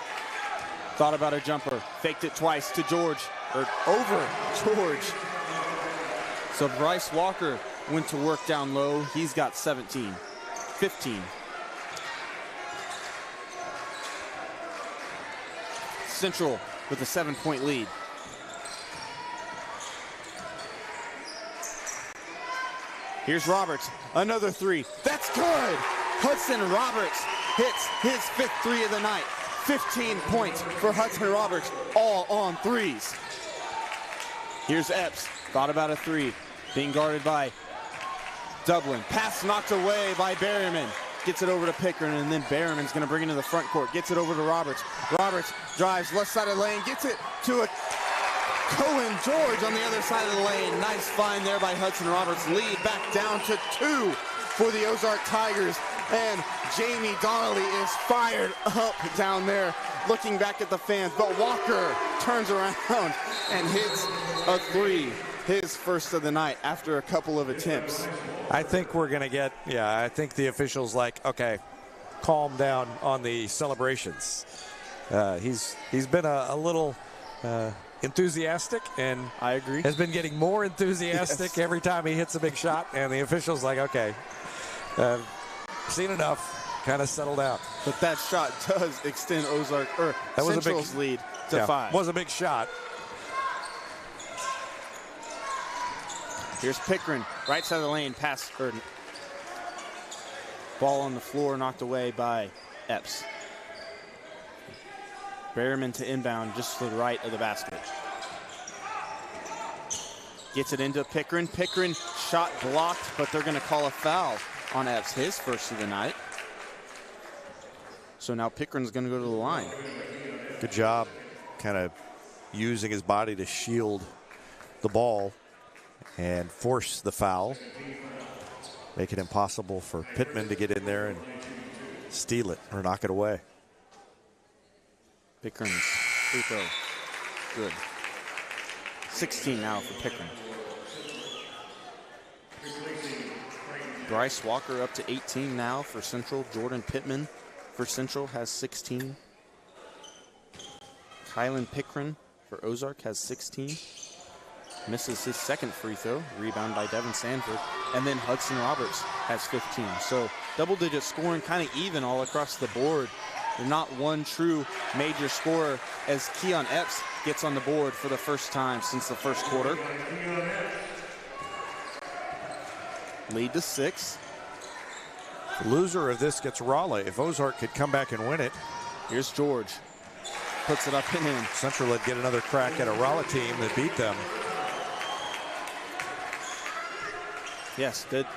Thought about a jumper, faked it twice to George, or over George. So Bryce Walker went to work down low. He's got 17, 15. Central with a 7-point lead. Here's Roberts, another three. That's good. Hudson Roberts hits his 5th three of the night. 15 points for Hudson Roberts, all on threes. Here's Epps, thought about a three, being guarded by Dublin. Pass knocked away by Berryman. Gets it over to Pickering, and then Berryman's going to bring it into the front court. Gets it over to Roberts. Roberts drives left side of the lane, gets it to a Cohen George on the other side of the lane. Nice find there by Hudson Roberts. Lead back down to 2 for the Ozark Tigers. And Jamie Donnelly is fired up down there, looking back at the fans. But Walker turns around and hits a three, his first of the night after a couple of attempts. I think we're going to get, I think the officials like, okay, calm down on the celebrations. He's been a little enthusiastic, and I agree. Has been getting more enthusiastic every time he hits a big shot, and the officials like, okay, seen enough, kind of settled out. But that shot does extend Ozark, or that was Central's lead to 5. Was a big shot. Here's Pickering, right side of the lane, pass, ball on the floor, knocked away by Epps. Berryman to inbound, just to the right of the basket. Gets it into Pickering. Pickering shot blocked, but they're going to call a foul on Epps, his first of the night. So now Pickering's going to go to the line. Good job kind of using his body to shield the ball and force the foul. Make it impossible for Pittman to get in there and steal it or knock it away. Pickering's free throw. Good. 16 now for Pickering. Bryce Walker up to 18 now for Central. Jordan Pittman for Central has 16. Kylan Pickering for Ozark has 16. Misses his second free throw. Rebound by Devin Sanford. And then Hudson Roberts has 15. So double-digit scoring, kind of even all across the board. They're not one true major scorer as Keon Epps gets on the board for the first time since the first quarter. Lead to 6. The loser of this gets Raleigh. If Ozark could come back and win it. Here's George. Puts it up and in. Central would get another crack at a Raleigh team that beat them. Yes, did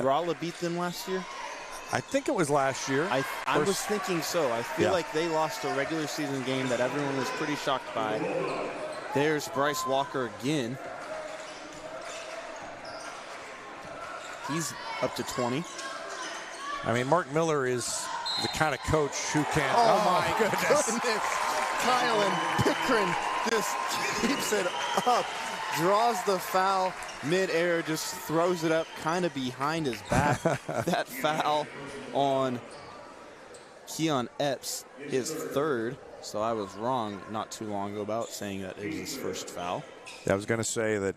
Raleigh beat them last year? I think it was last year. I was thinking so. I feel like they lost a regular season game that everyone was pretty shocked by. There's Bryce Walker again. He's up to 20. I mean, Mark Miller is the kind of coach who can... Oh my goodness. Kylan Pickering just keeps it up. Draws the foul mid-air, just throws it up kind of behind his back. That foul on Keon Epps, his 3rd. So I was wrong not too long ago about saying that it was his first foul. I was going to say that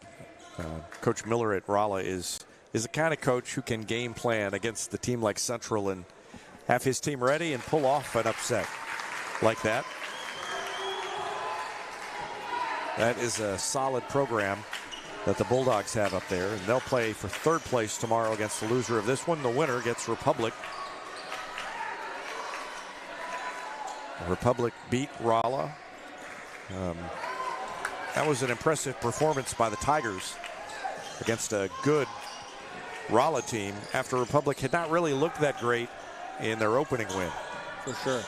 Coach Miller at Raleigh is the kind of coach who can game plan against the team like Central and have his team ready and pull off an upset like that. That is a solid program that the Bulldogs have up there, and they'll play for 3rd place tomorrow against the loser of this one. The winner gets Republic. Republic beat Rolla. That was an impressive performance by the Tigers against a good Rolla team after Republic had not really looked that great in their opening win. For sure.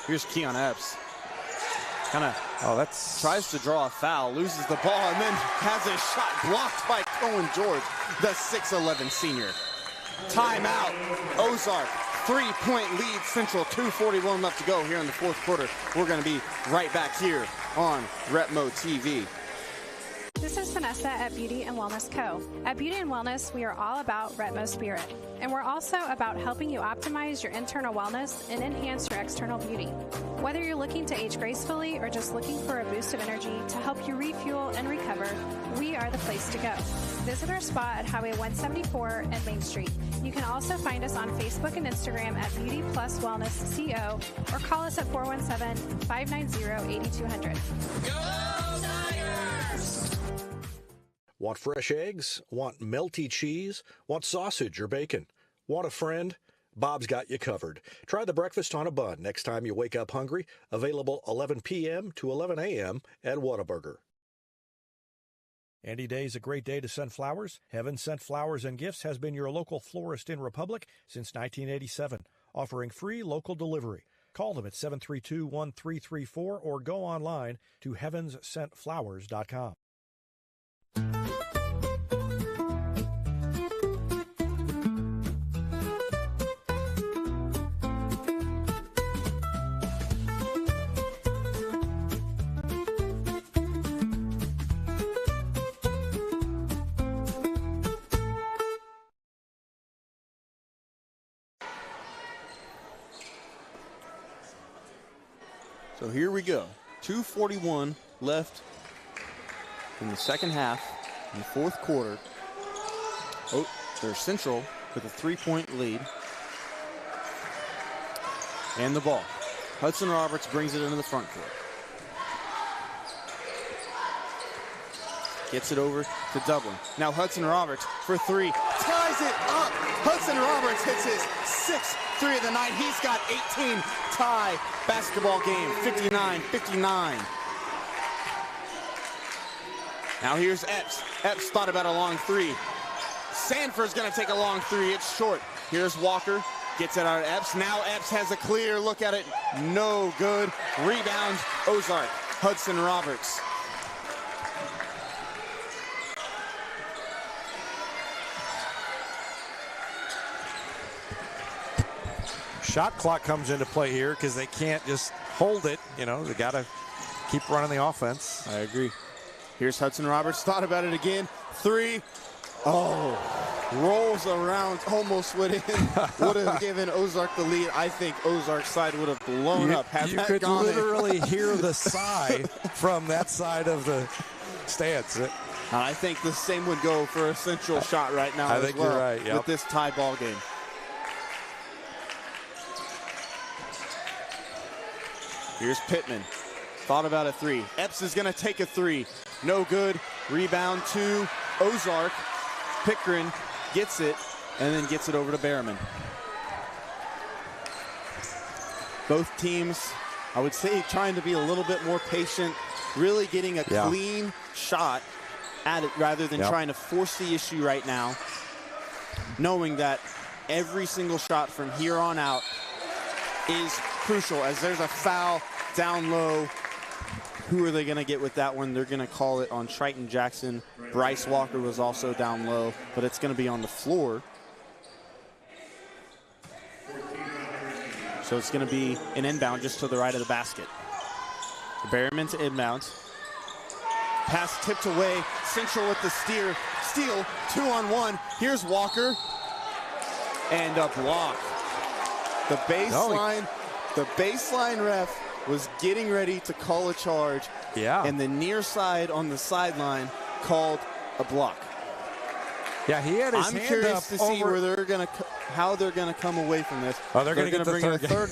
Here's Keon Epps. Tries to draw a foul, loses the ball, and then has a shot blocked by Cohen George, the 6'11 senior. Timeout. Ozark, 3-point lead. Central, 2:41 left to go here in the 4th quarter. We're going to be right back here on Retmo TV. This is Vanessa at Beauty and Wellness Co. At Beauty and Wellness, we are all about Retmo Spirit, and we're also about helping you optimize your internal wellness and enhance your external beauty. Whether you're looking to age gracefully or just looking for a boost of energy to help you refuel and recover, we are the place to go. Visit our spot at Highway 174 and Main Street. You can also find us on Facebook and Instagram at Beauty Plus Wellness CO or call us at 417-590-8200. Go Tigers! Want fresh eggs? Want melty cheese? Want sausage or bacon? Want a friend? Bob's got you covered. Try the breakfast on a bun next time you wake up hungry. Available 11 p.m. to 11 a.m. at Whataburger. Any day's a great day to send flowers. Heaven Sent Flowers and Gifts has been your local florist in Republic since 1987, offering free local delivery. Call them at 732-1334 or go online to heavenssentflowers.com. So here we go. 2:41 left in the second half, in the fourth quarter. Oh, there's Central with a 3-point lead. And the ball. Hudson Roberts brings it into the front court. Gets it over to Dublin. Now Hudson Roberts for three. Ties it up. Hudson Roberts hits his 6th three of the night. He's got 18. Tie basketball game, 59-59. Now here's Epps. Epps thought about a long three. Sanford's going to take a long three. It's short. Here's Walker. Gets it out of Epps. Now Epps has a clear look at it. No good. Rebound, Ozark. Hudson Roberts. Shot clock comes into play here because they can't just hold it. You know, they got to keep running the offense. I agree. Here's Hudson Roberts. Thought about it again. Three. Oh, rolls around. Almost went in. Would have given Ozark the lead. I think Ozark's side would have blown up. You could literally hear the sigh from that side of the stands. I think the same would go for a Central shot right now. I think you're right. Yep. With this tie ball game. Here's Pittman. Thought about a three. Epps is going to take a three. No good. Rebound to Ozark. Pickren gets it and then gets it over to Behrman. Both teams, I would say, trying to be a little bit more patient, really getting a clean shot at it rather than trying to force the issue right now, knowing that every single shot from here on out is crucial. As there's a foul down low, who are they going to get with that one? They're going to call it on Triton Jackson. Bryce Walker was also down low, but it's going to be on the floor. So it's going to be an inbound just to the right of the basket. Behrman to inbound. Pass tipped away. Central with the steal. 2-on-1. Here's Walker. And a block. The baseline ref was getting ready to call a charge. Yeah. And the near side on the sideline called a block. Yeah, he had his I'm hand curious up to see over where they're going to, how they're going to come away from this. Oh, they're going to bring a third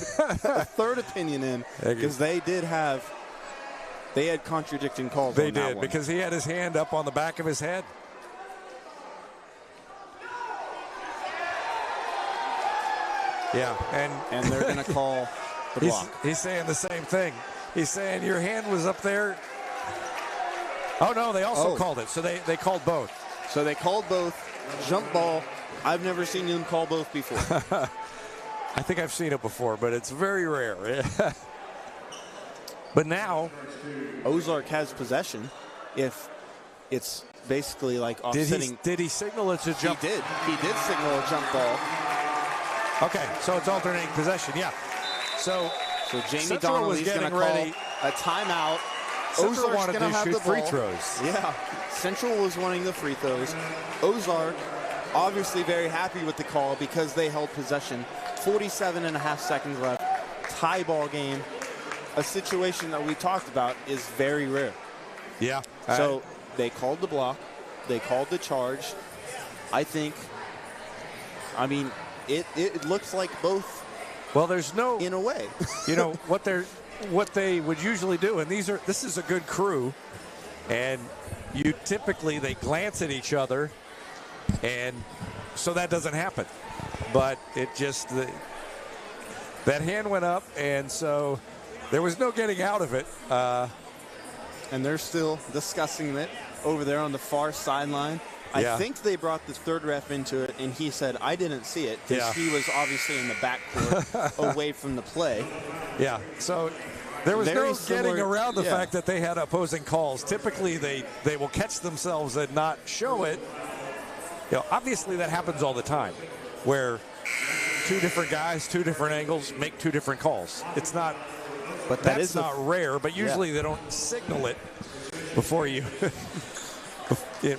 third opinion in, because they had contradicting calls. They on that did, one. because he had his hand up on the back of his head. Yeah, and they're going to call the block. He's saying the same thing. He's saying your hand was up there. Oh, no, they also called it. So they called both. So they called both. Jump ball. I've never seen them call both before. I think I've seen it before, but it's very rare. But now Ozark has possession. If it's basically like offsetting. Did he signal it's a jump? He did. He did signal a jump ball. Okay, so it's alternating possession. Yeah. So Jamie Central Donnelly's going to call a timeout Ozark's wanted going to have shoot the free ball. throws. Yeah, Central was wanting the free throws. Ozark obviously very happy with the call because they held possession. 47.5 seconds left. Tie ball game. A situation that we talked about is very rare. Yeah. So they called the block. They called the charge. I mean, it looks like both. Well, there's no, in a way. You know what they would usually do, and this is a good crew, and they glance at each other, and so that doesn't happen. But it just that hand went up, and so there was no getting out of it. And they're still discussing it over there on the far sideline. I think they brought the third ref into it, and he said, I didn't see it, because he was obviously in the backcourt away from the play. Yeah, so there was Very no similar, getting around the fact that they had opposing calls. Typically, they will catch themselves and not show it. You know, obviously, that happens all the time, where two different guys, two different angles, make two different calls. It's not, but that's not rare, but usually they don't signal it before you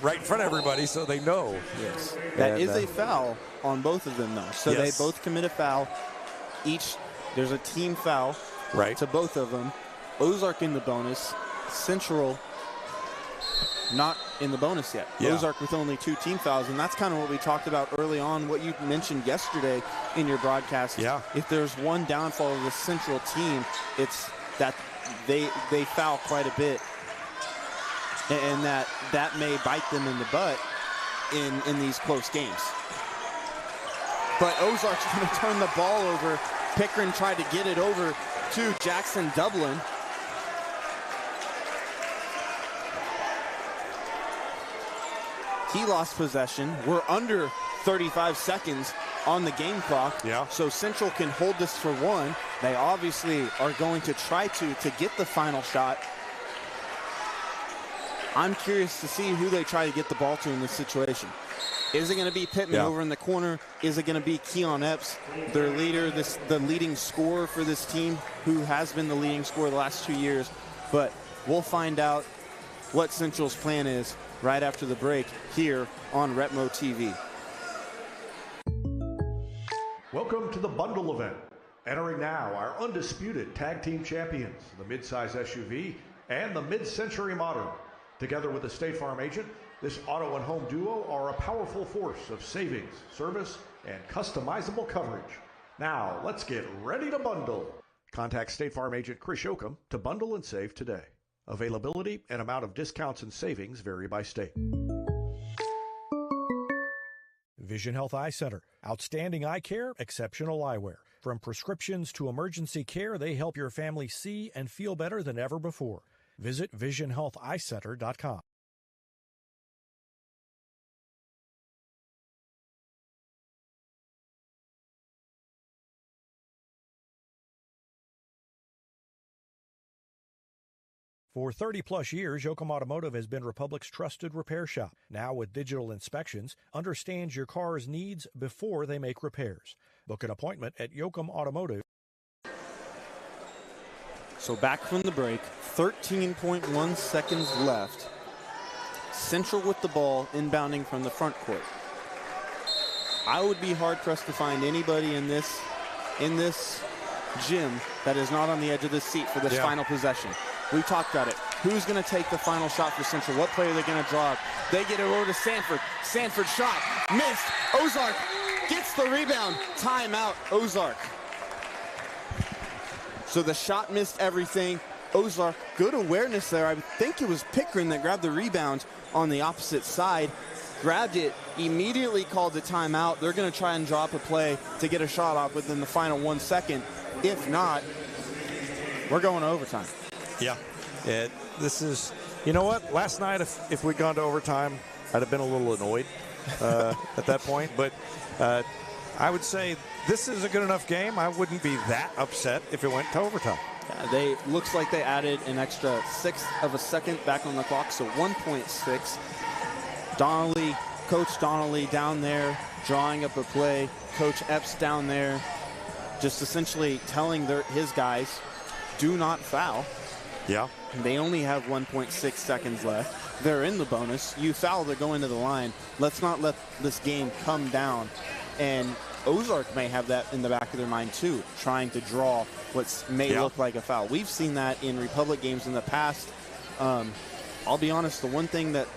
right in front of everybody so they know. Yes. That is a foul on both of them, though. So they both commit a foul. There's a team foul to both of them. Ozark in the bonus. Central not in the bonus yet. Ozark with only 2 team fouls, and that's kind of what we talked about early on, what you mentioned yesterday in your broadcast. If there's one downfall of the Central team, it's that they foul quite a bit, and that may bite them in the butt in these close games. But Ozark's going to turn the ball over. Pickering tried to get it over to Jackson Dublin. He lost possession. We're under 35 seconds on the game clock. So Central can hold this for one. They obviously are going to try to get the final shot. I'm curious to see who they try to get the ball to in this situation. Is it going to be Pittman over in the corner? Is it going to be Keon Epps, their leader, the leading scorer for this team, who has been the leading scorer the last 2 years? But we'll find out what Central's plan is right after the break here on Retmo TV. Welcome to the bundle event. Entering now our undisputed tag team champions, the midsize SUV and the mid-century modern. Together with the State Farm agent, this auto and home duo are a powerful force of savings, service, and customizable coverage. Now, let's get ready to bundle. Contact State Farm agent Chris Yoakum to bundle and save today. Availability and amount of discounts and savings vary by state. Vision Health Eye Center. Outstanding eye care, exceptional eyewear. From prescriptions to emergency care, they help your family see and feel better than ever before. Visit visionhealtheyecenter.com. For 30-plus years, Yoakum Automotive has been Republic's trusted repair shop. Now with digital inspections, understands your car's needs before they make repairs. Book an appointment at Yoakum Automotive. So back from the break, 13.1 seconds left. Central with the ball, inbounding from the front court. I would be hard-pressed to find anybody in this gym that is not on the edge of the seat for this final possession. We talked about it. Who's going to take the final shot for Central? What player are they going to draw? They get it over to Sanford. Sanford shot. Missed. Ozark gets the rebound. Timeout, Ozark. So the shot missed everything. Ozark, good awareness there. I think it was Pickering that grabbed the rebound on the opposite side. Grabbed it, immediately called the timeout. They're going to try and drop a play to get a shot off within the final 1 second. If not, we're going to overtime. This is, you know what? Last night, if we'd gone to overtime, I'd have been a little annoyed at that point. But I would say this is a good enough game. I wouldn't be that upset if it went to overtime. Yeah, looks like they added an extra 1/6 of a second back on the clock, so 1.6. Coach Donnelly down there drawing up a play. Coach Epps down there just essentially telling his guys, do not foul. Yeah. They only have 1.6 seconds left. They're in the bonus. You foul, they're going to the line. Let's not let this game come down. And Ozark may have that in the back of their mind too, trying to draw what may look like a foul. We've seen that in Republic games in the past. I'll be honest, the one thing that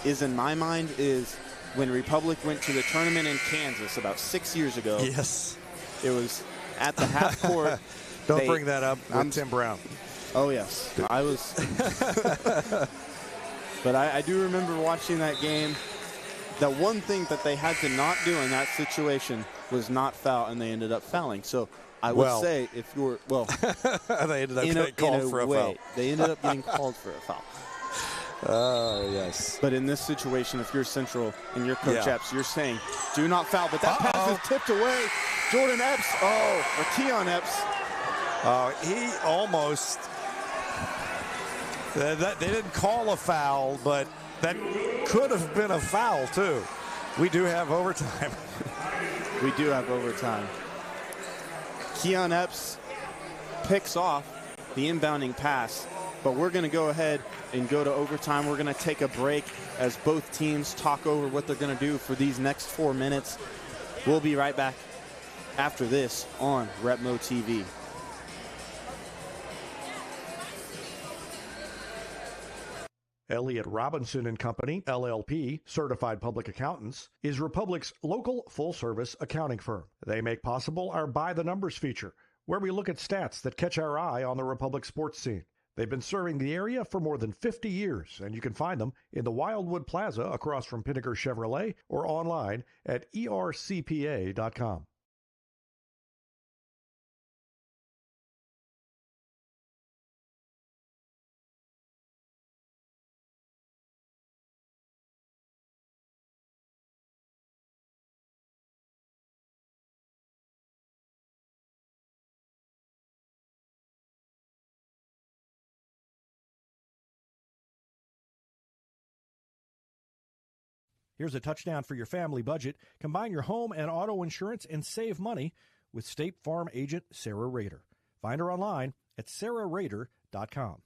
is in my mind is when Republic went to the tournament in Kansas about 6 years ago. Yes. It was at the half court. Don't bring that up with Tim Brown. Oh, yes. I was. But I do remember watching that game. The one thing that they had to not do in that situation was not foul, and they ended up fouling. So I would say if you're, they ended up getting called for a foul. They ended up getting called for a foul. Yes. But in this situation, if you're Central and you're Coach Epps, you're saying, do not foul. But that pass is tipped away. Jordan Epps, or Keon Epps. He almost, they didn't call a foul, but that could have been a foul too. We do have overtime. We do have overtime. Keon Epps picks off the inbounding pass, but we're going to go ahead and go to overtime. We're going to take a break as both teams talk over what they're going to do for these next 4 minutes. We'll be right back after this on Repmo TV. Elliott Robinson and Company, LLP, Certified Public Accountants, is Republic's local full-service accounting firm. They make possible our By the Numbers feature, where we look at stats that catch our eye on the Republic sports scene. They've been serving the area for more than 50 years, and you can find them in the Wildwood Plaza across from Pinnaker Chevrolet or online at ercpa.com. Here's a touchdown for your family budget. Combine your home and auto insurance and save money with State Farm agent Sarah Rader. Find her online at sarahrader.com.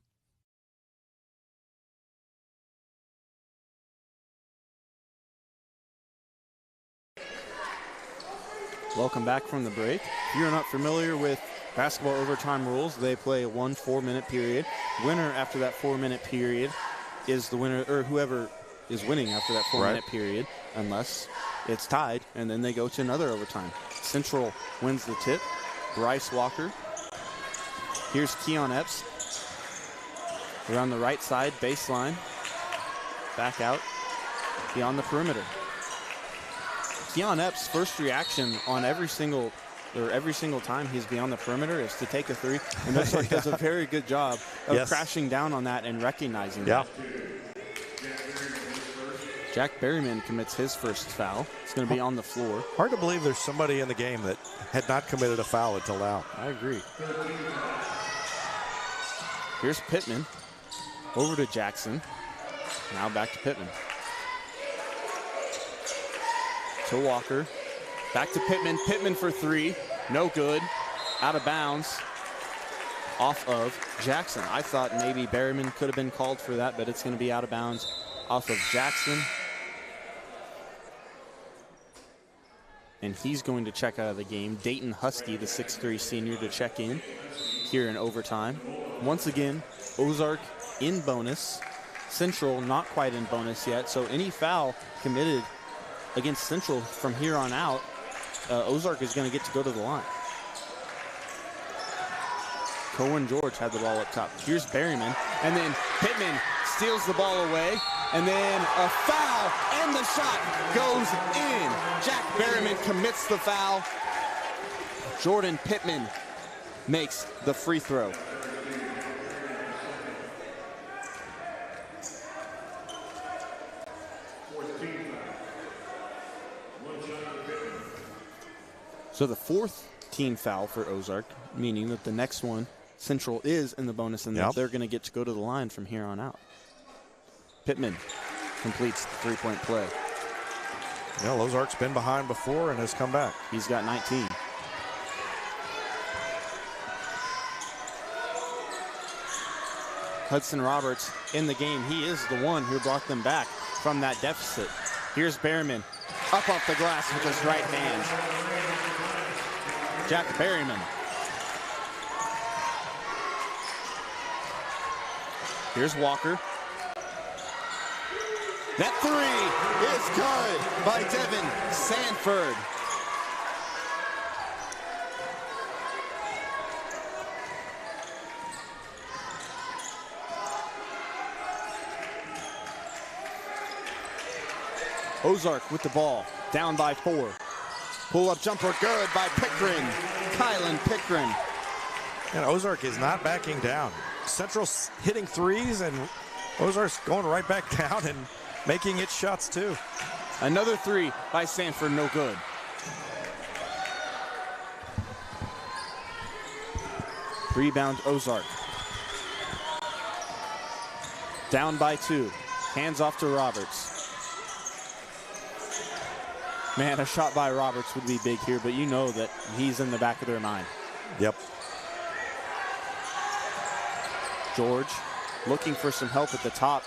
Welcome back from the break. If you're not familiar with basketball overtime rules, they play one 4-minute period. Winner after that 4-minute period is the winner, or whoever is winning after that 4-minute period, unless it's tied, and then they go to another overtime. Central wins the tip. Bryce Walker. Here's Keon Epps. Around the right side, baseline. Back out. Beyond the perimeter. Keon Epps' first reaction on every single time he's beyond the perimeter is to take a three, and Ozark does a very good job of crashing down on that and recognizing that. Jack Berryman commits his first foul. It's going to be on the floor. Hard to believe there's somebody in the game that had not committed a foul until now. I agree. Here's Pittman. Over to Jackson. Now back to Pittman. To Walker. Back to Pittman. Pittman for three. No good. Out of bounds. Off of Jackson. I thought maybe Berryman could have been called for that, but it's going to be out of bounds off of Jackson. And he's going to check out of the game. Dayton Husky, the 6'3 senior, to check in here in overtime. Once again, Ozark in bonus. Central not quite in bonus yet, so any foul committed against Central from here on out, Ozark is going to get to go to the line. Cohen George had the ball up top. Here's Berryman, and then Pittman steals the ball away, and then a foul, and the shot goes in. Jack Berryman commits the foul. Jordan Pittman makes the free throw. So the fourth team foul for Ozark, meaning that the next one, Central, is in the bonus, and that they're going to get to go to the line from here on out. Pittman completes the three-point play. Well, Ozark's been behind before and has come back. He's got 19. Hudson Roberts in the game. He is the one who brought them back from that deficit. Here's Berryman up off the glass with his right hand. Jack Berryman. Here's Walker. That three is good by Devin Sanford. Ozark with the ball, down by 4. Pull-up jumper good by Pickren, Kylan Pickren. And Ozark is not backing down. Central's hitting threes, and Ozark's going right back down and making it shots too. Another three by Sanford, no good. Rebound Ozark. Down by 2. Hands off to Roberts. Man, a shot by Roberts would be big here, but you know that he's in the back of their mind. Yep. George looking for some help at the top.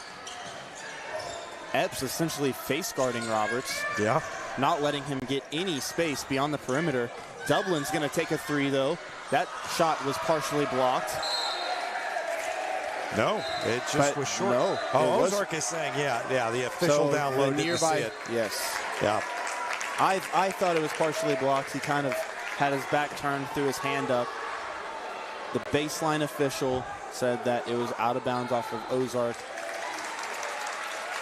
Epps essentially face guarding Roberts. Yeah. Not letting him get any space beyond the perimeter. Dublin's going to take a 3, though. That shot was partially blocked. No, it just was short. No, oh, Ozark is saying, yeah, the official download didn't see it. Yes. Yeah. I thought it was partially blocked. He kind of had his back turned, threw his hand up. The baseline official said that it was out of bounds off of Ozark.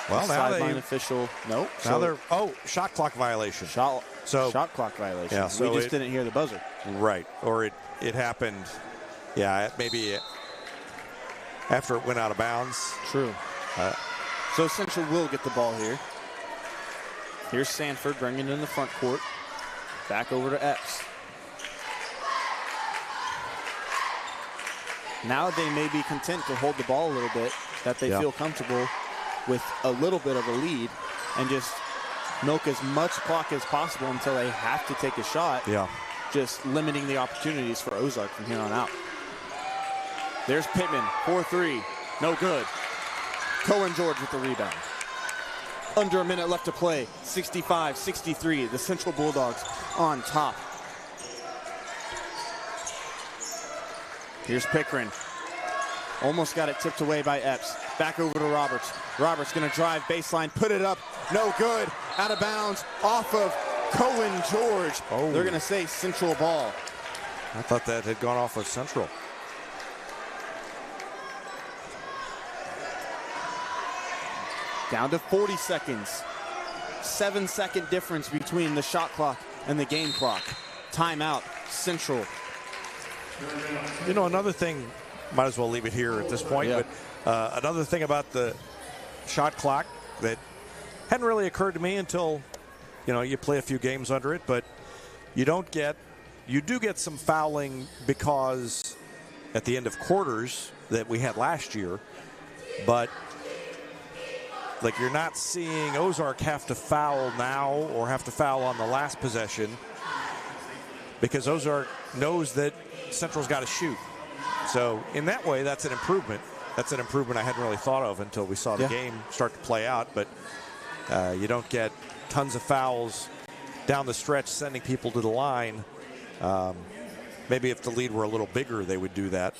Well, now sideline official, nope. Now they're shot clock violation. Shot clock violation. Yeah, so we just didn't hear the buzzer. Right, or it happened. Yeah, maybe after it went out of bounds. True. So Central will get the ball here. Here's Sanford bringing it in the front court. Back over to Epps. Now they may be content to hold the ball a little bit, that they feel comfortable with a little bit of a lead and just milk as much clock as possible until they have to take a shot. Yeah. Just limiting the opportunities for Ozark from here on out. There's Pittman, 4-3, no good. Cohen George with the rebound. Under a minute left to play, 65-63, the Central Bulldogs on top. Here's Pickren. Almost got it tipped away by Epps. Back over to Roberts. Roberts gonna drive baseline, put it up, no good. Out of bounds, off of Cohen George. Oh. They're gonna say Central ball. I thought that had gone off of Central. Down to 40 seconds. 7-second difference between the shot clock and the game clock. Timeout, Central. You know, another thing, might as well leave it here at this point, but another thing about the shot clock that hadn't really occurred to me until, you play a few games under it, but you do get some fouling because at the end of quarters that we had last year, but like you're not seeing Ozark have to foul now or have to foul on the last possession because Ozark knows that Central's got to shoot. So in that way, that's an improvement. That's an improvement I hadn't really thought of until we saw the game start to play out. But you don't get tons of fouls down the stretch sending people to the line. Maybe if the lead were a little bigger, they would do that.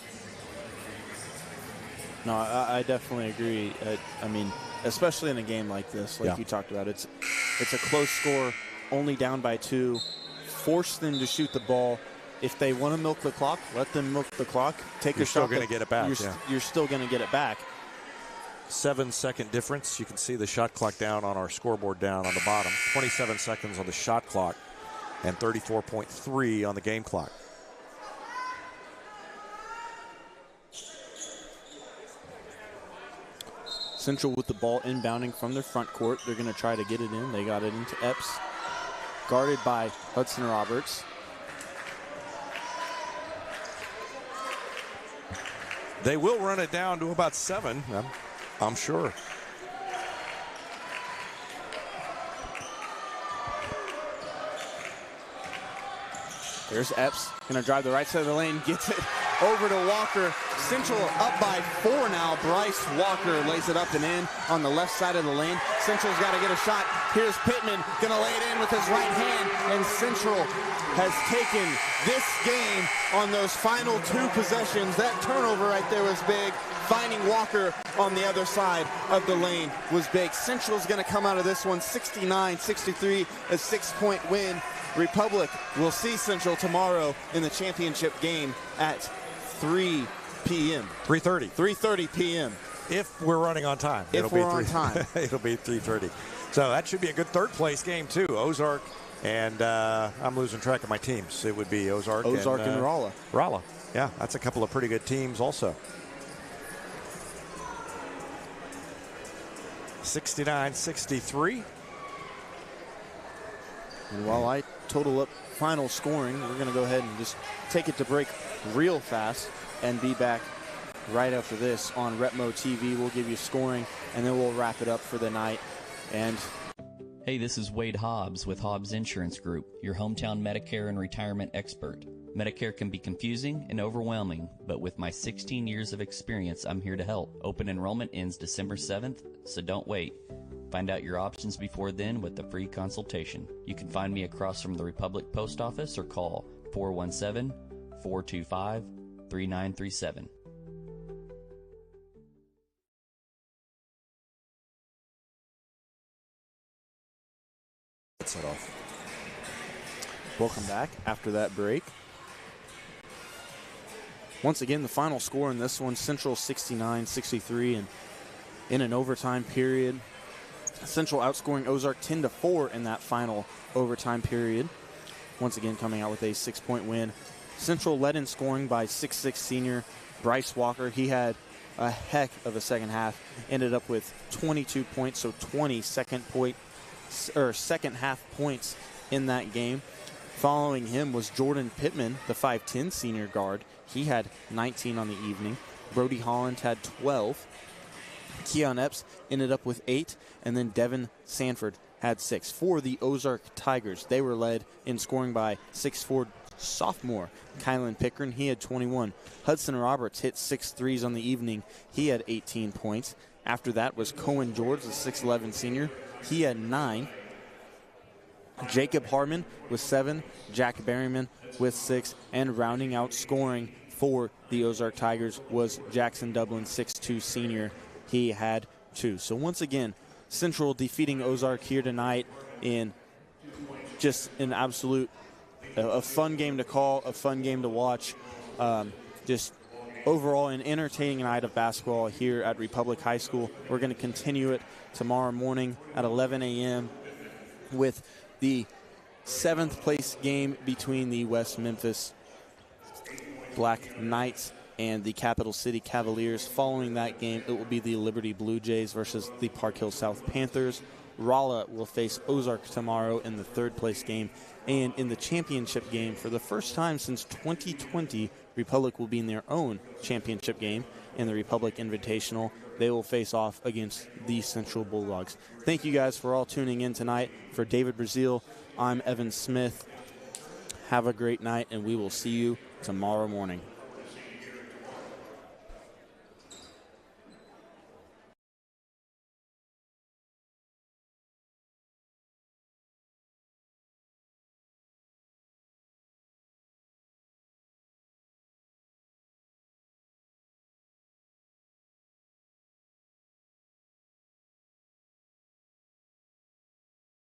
No, I definitely agree. I mean, especially in a game like this, like you talked about, it's a close score, only down by 2. Force them to shoot the ball. If they want to milk the clock, let them milk the clock. Take a shot. You're still going to get it back. You're still going to get it back. 7-second difference. You can see the shot clock down on our scoreboard down on the bottom. 27 seconds on the shot clock and 34.3 on the game clock. Central with the ball inbounding from their front court. They're going to try to get it in. They got it into Epps. Guarded by Hudson Roberts. They will run it down to about 7, I'm sure. There's Epps. Going to drive the right side of the lane. Gets it over to Walker. Central up by 4 now. Bryce Walker lays it up and in on the left side of the lane. Central's got to get a shot. Here's Pittman, gonna lay it in with his right hand, and Central has taken this game on those final 2 possessions. That turnover right there was big. Finding Walker on the other side of the lane was big. Central's gonna come out of this one 69-63, a 6-point win. Republic will see Central tomorrow in the championship game at 3 p.m. 3:30 p.m. If we're running on time. If we're on time. It'll be 3:30. So that should be a good third place game too. Ozark and I'm losing track of my teams. It would be Ozark and Rolla. Rolla. Yeah, that's a couple of pretty good teams also. 69-63. And while I total up final scoring, we're going to go ahead and just take it to break real fast and be back right after this on Retmo TV. We'll give you scoring, and then we'll wrap it up for the night. And hey, this is Wade Hobbs with Hobbs Insurance Group, your hometown Medicare and retirement expert. Medicare can be confusing and overwhelming, but with my 16 years of experience, I'm here to help. Open enrollment ends December 7th, so don't wait. Find out your options before then with the free consultation. You can find me across from the Republic Post Office or call 417-425-3937. Set off. Welcome back after that break. Once again, the final score in this one, Central 69-63, and in an overtime period, Central outscoring Ozark 10-4 in that final overtime period. Once again, coming out with a 6-point win. Central led in scoring by 6'6" senior Bryce Walker. He had a heck of a second half. Ended up with 22 points, so 20 second half points in that game. Following him was Jordan Pittman, the 5'10" senior guard. He had 19 on the evening. Brody Holland had 12. Keon Epps ended up with 8, and then Devin Sanford had 6. For the Ozark Tigers, they were led in scoring by 6'4" sophomore Kylan Pickern. He had 21. Hudson Roberts hit 6 threes on the evening. He had 18 points. After that was Cohen George, the 6'11" senior. He had 9. Jacob Harmon with 7. Jack Berryman with 6. And rounding out scoring for the Ozark Tigers was Jackson Dublin, 6'2" senior. He had 2. So once again, Central defeating Ozark here tonight in just an absolute a fun game to call, a fun game to watch. Just overall an entertaining night of basketball here at Republic High School. We're going to continue it tomorrow morning at 11 a.m. with the 7th place game between the West Memphis Black Knights and the Capital City Cavaliers. Following that game, it will be the Liberty Blue Jays versus the Park Hill South Panthers. Rolla will face Ozark tomorrow in the 3rd place game. And in the championship game, for the first time since 2020, Republic will be in their own championship game in the Republic Invitational. They will face off against the Central Bulldogs. Thank you guys for all tuning in tonight. For David Brazil, I'm Evan Smith. Have a great night, and we will see you tomorrow morning.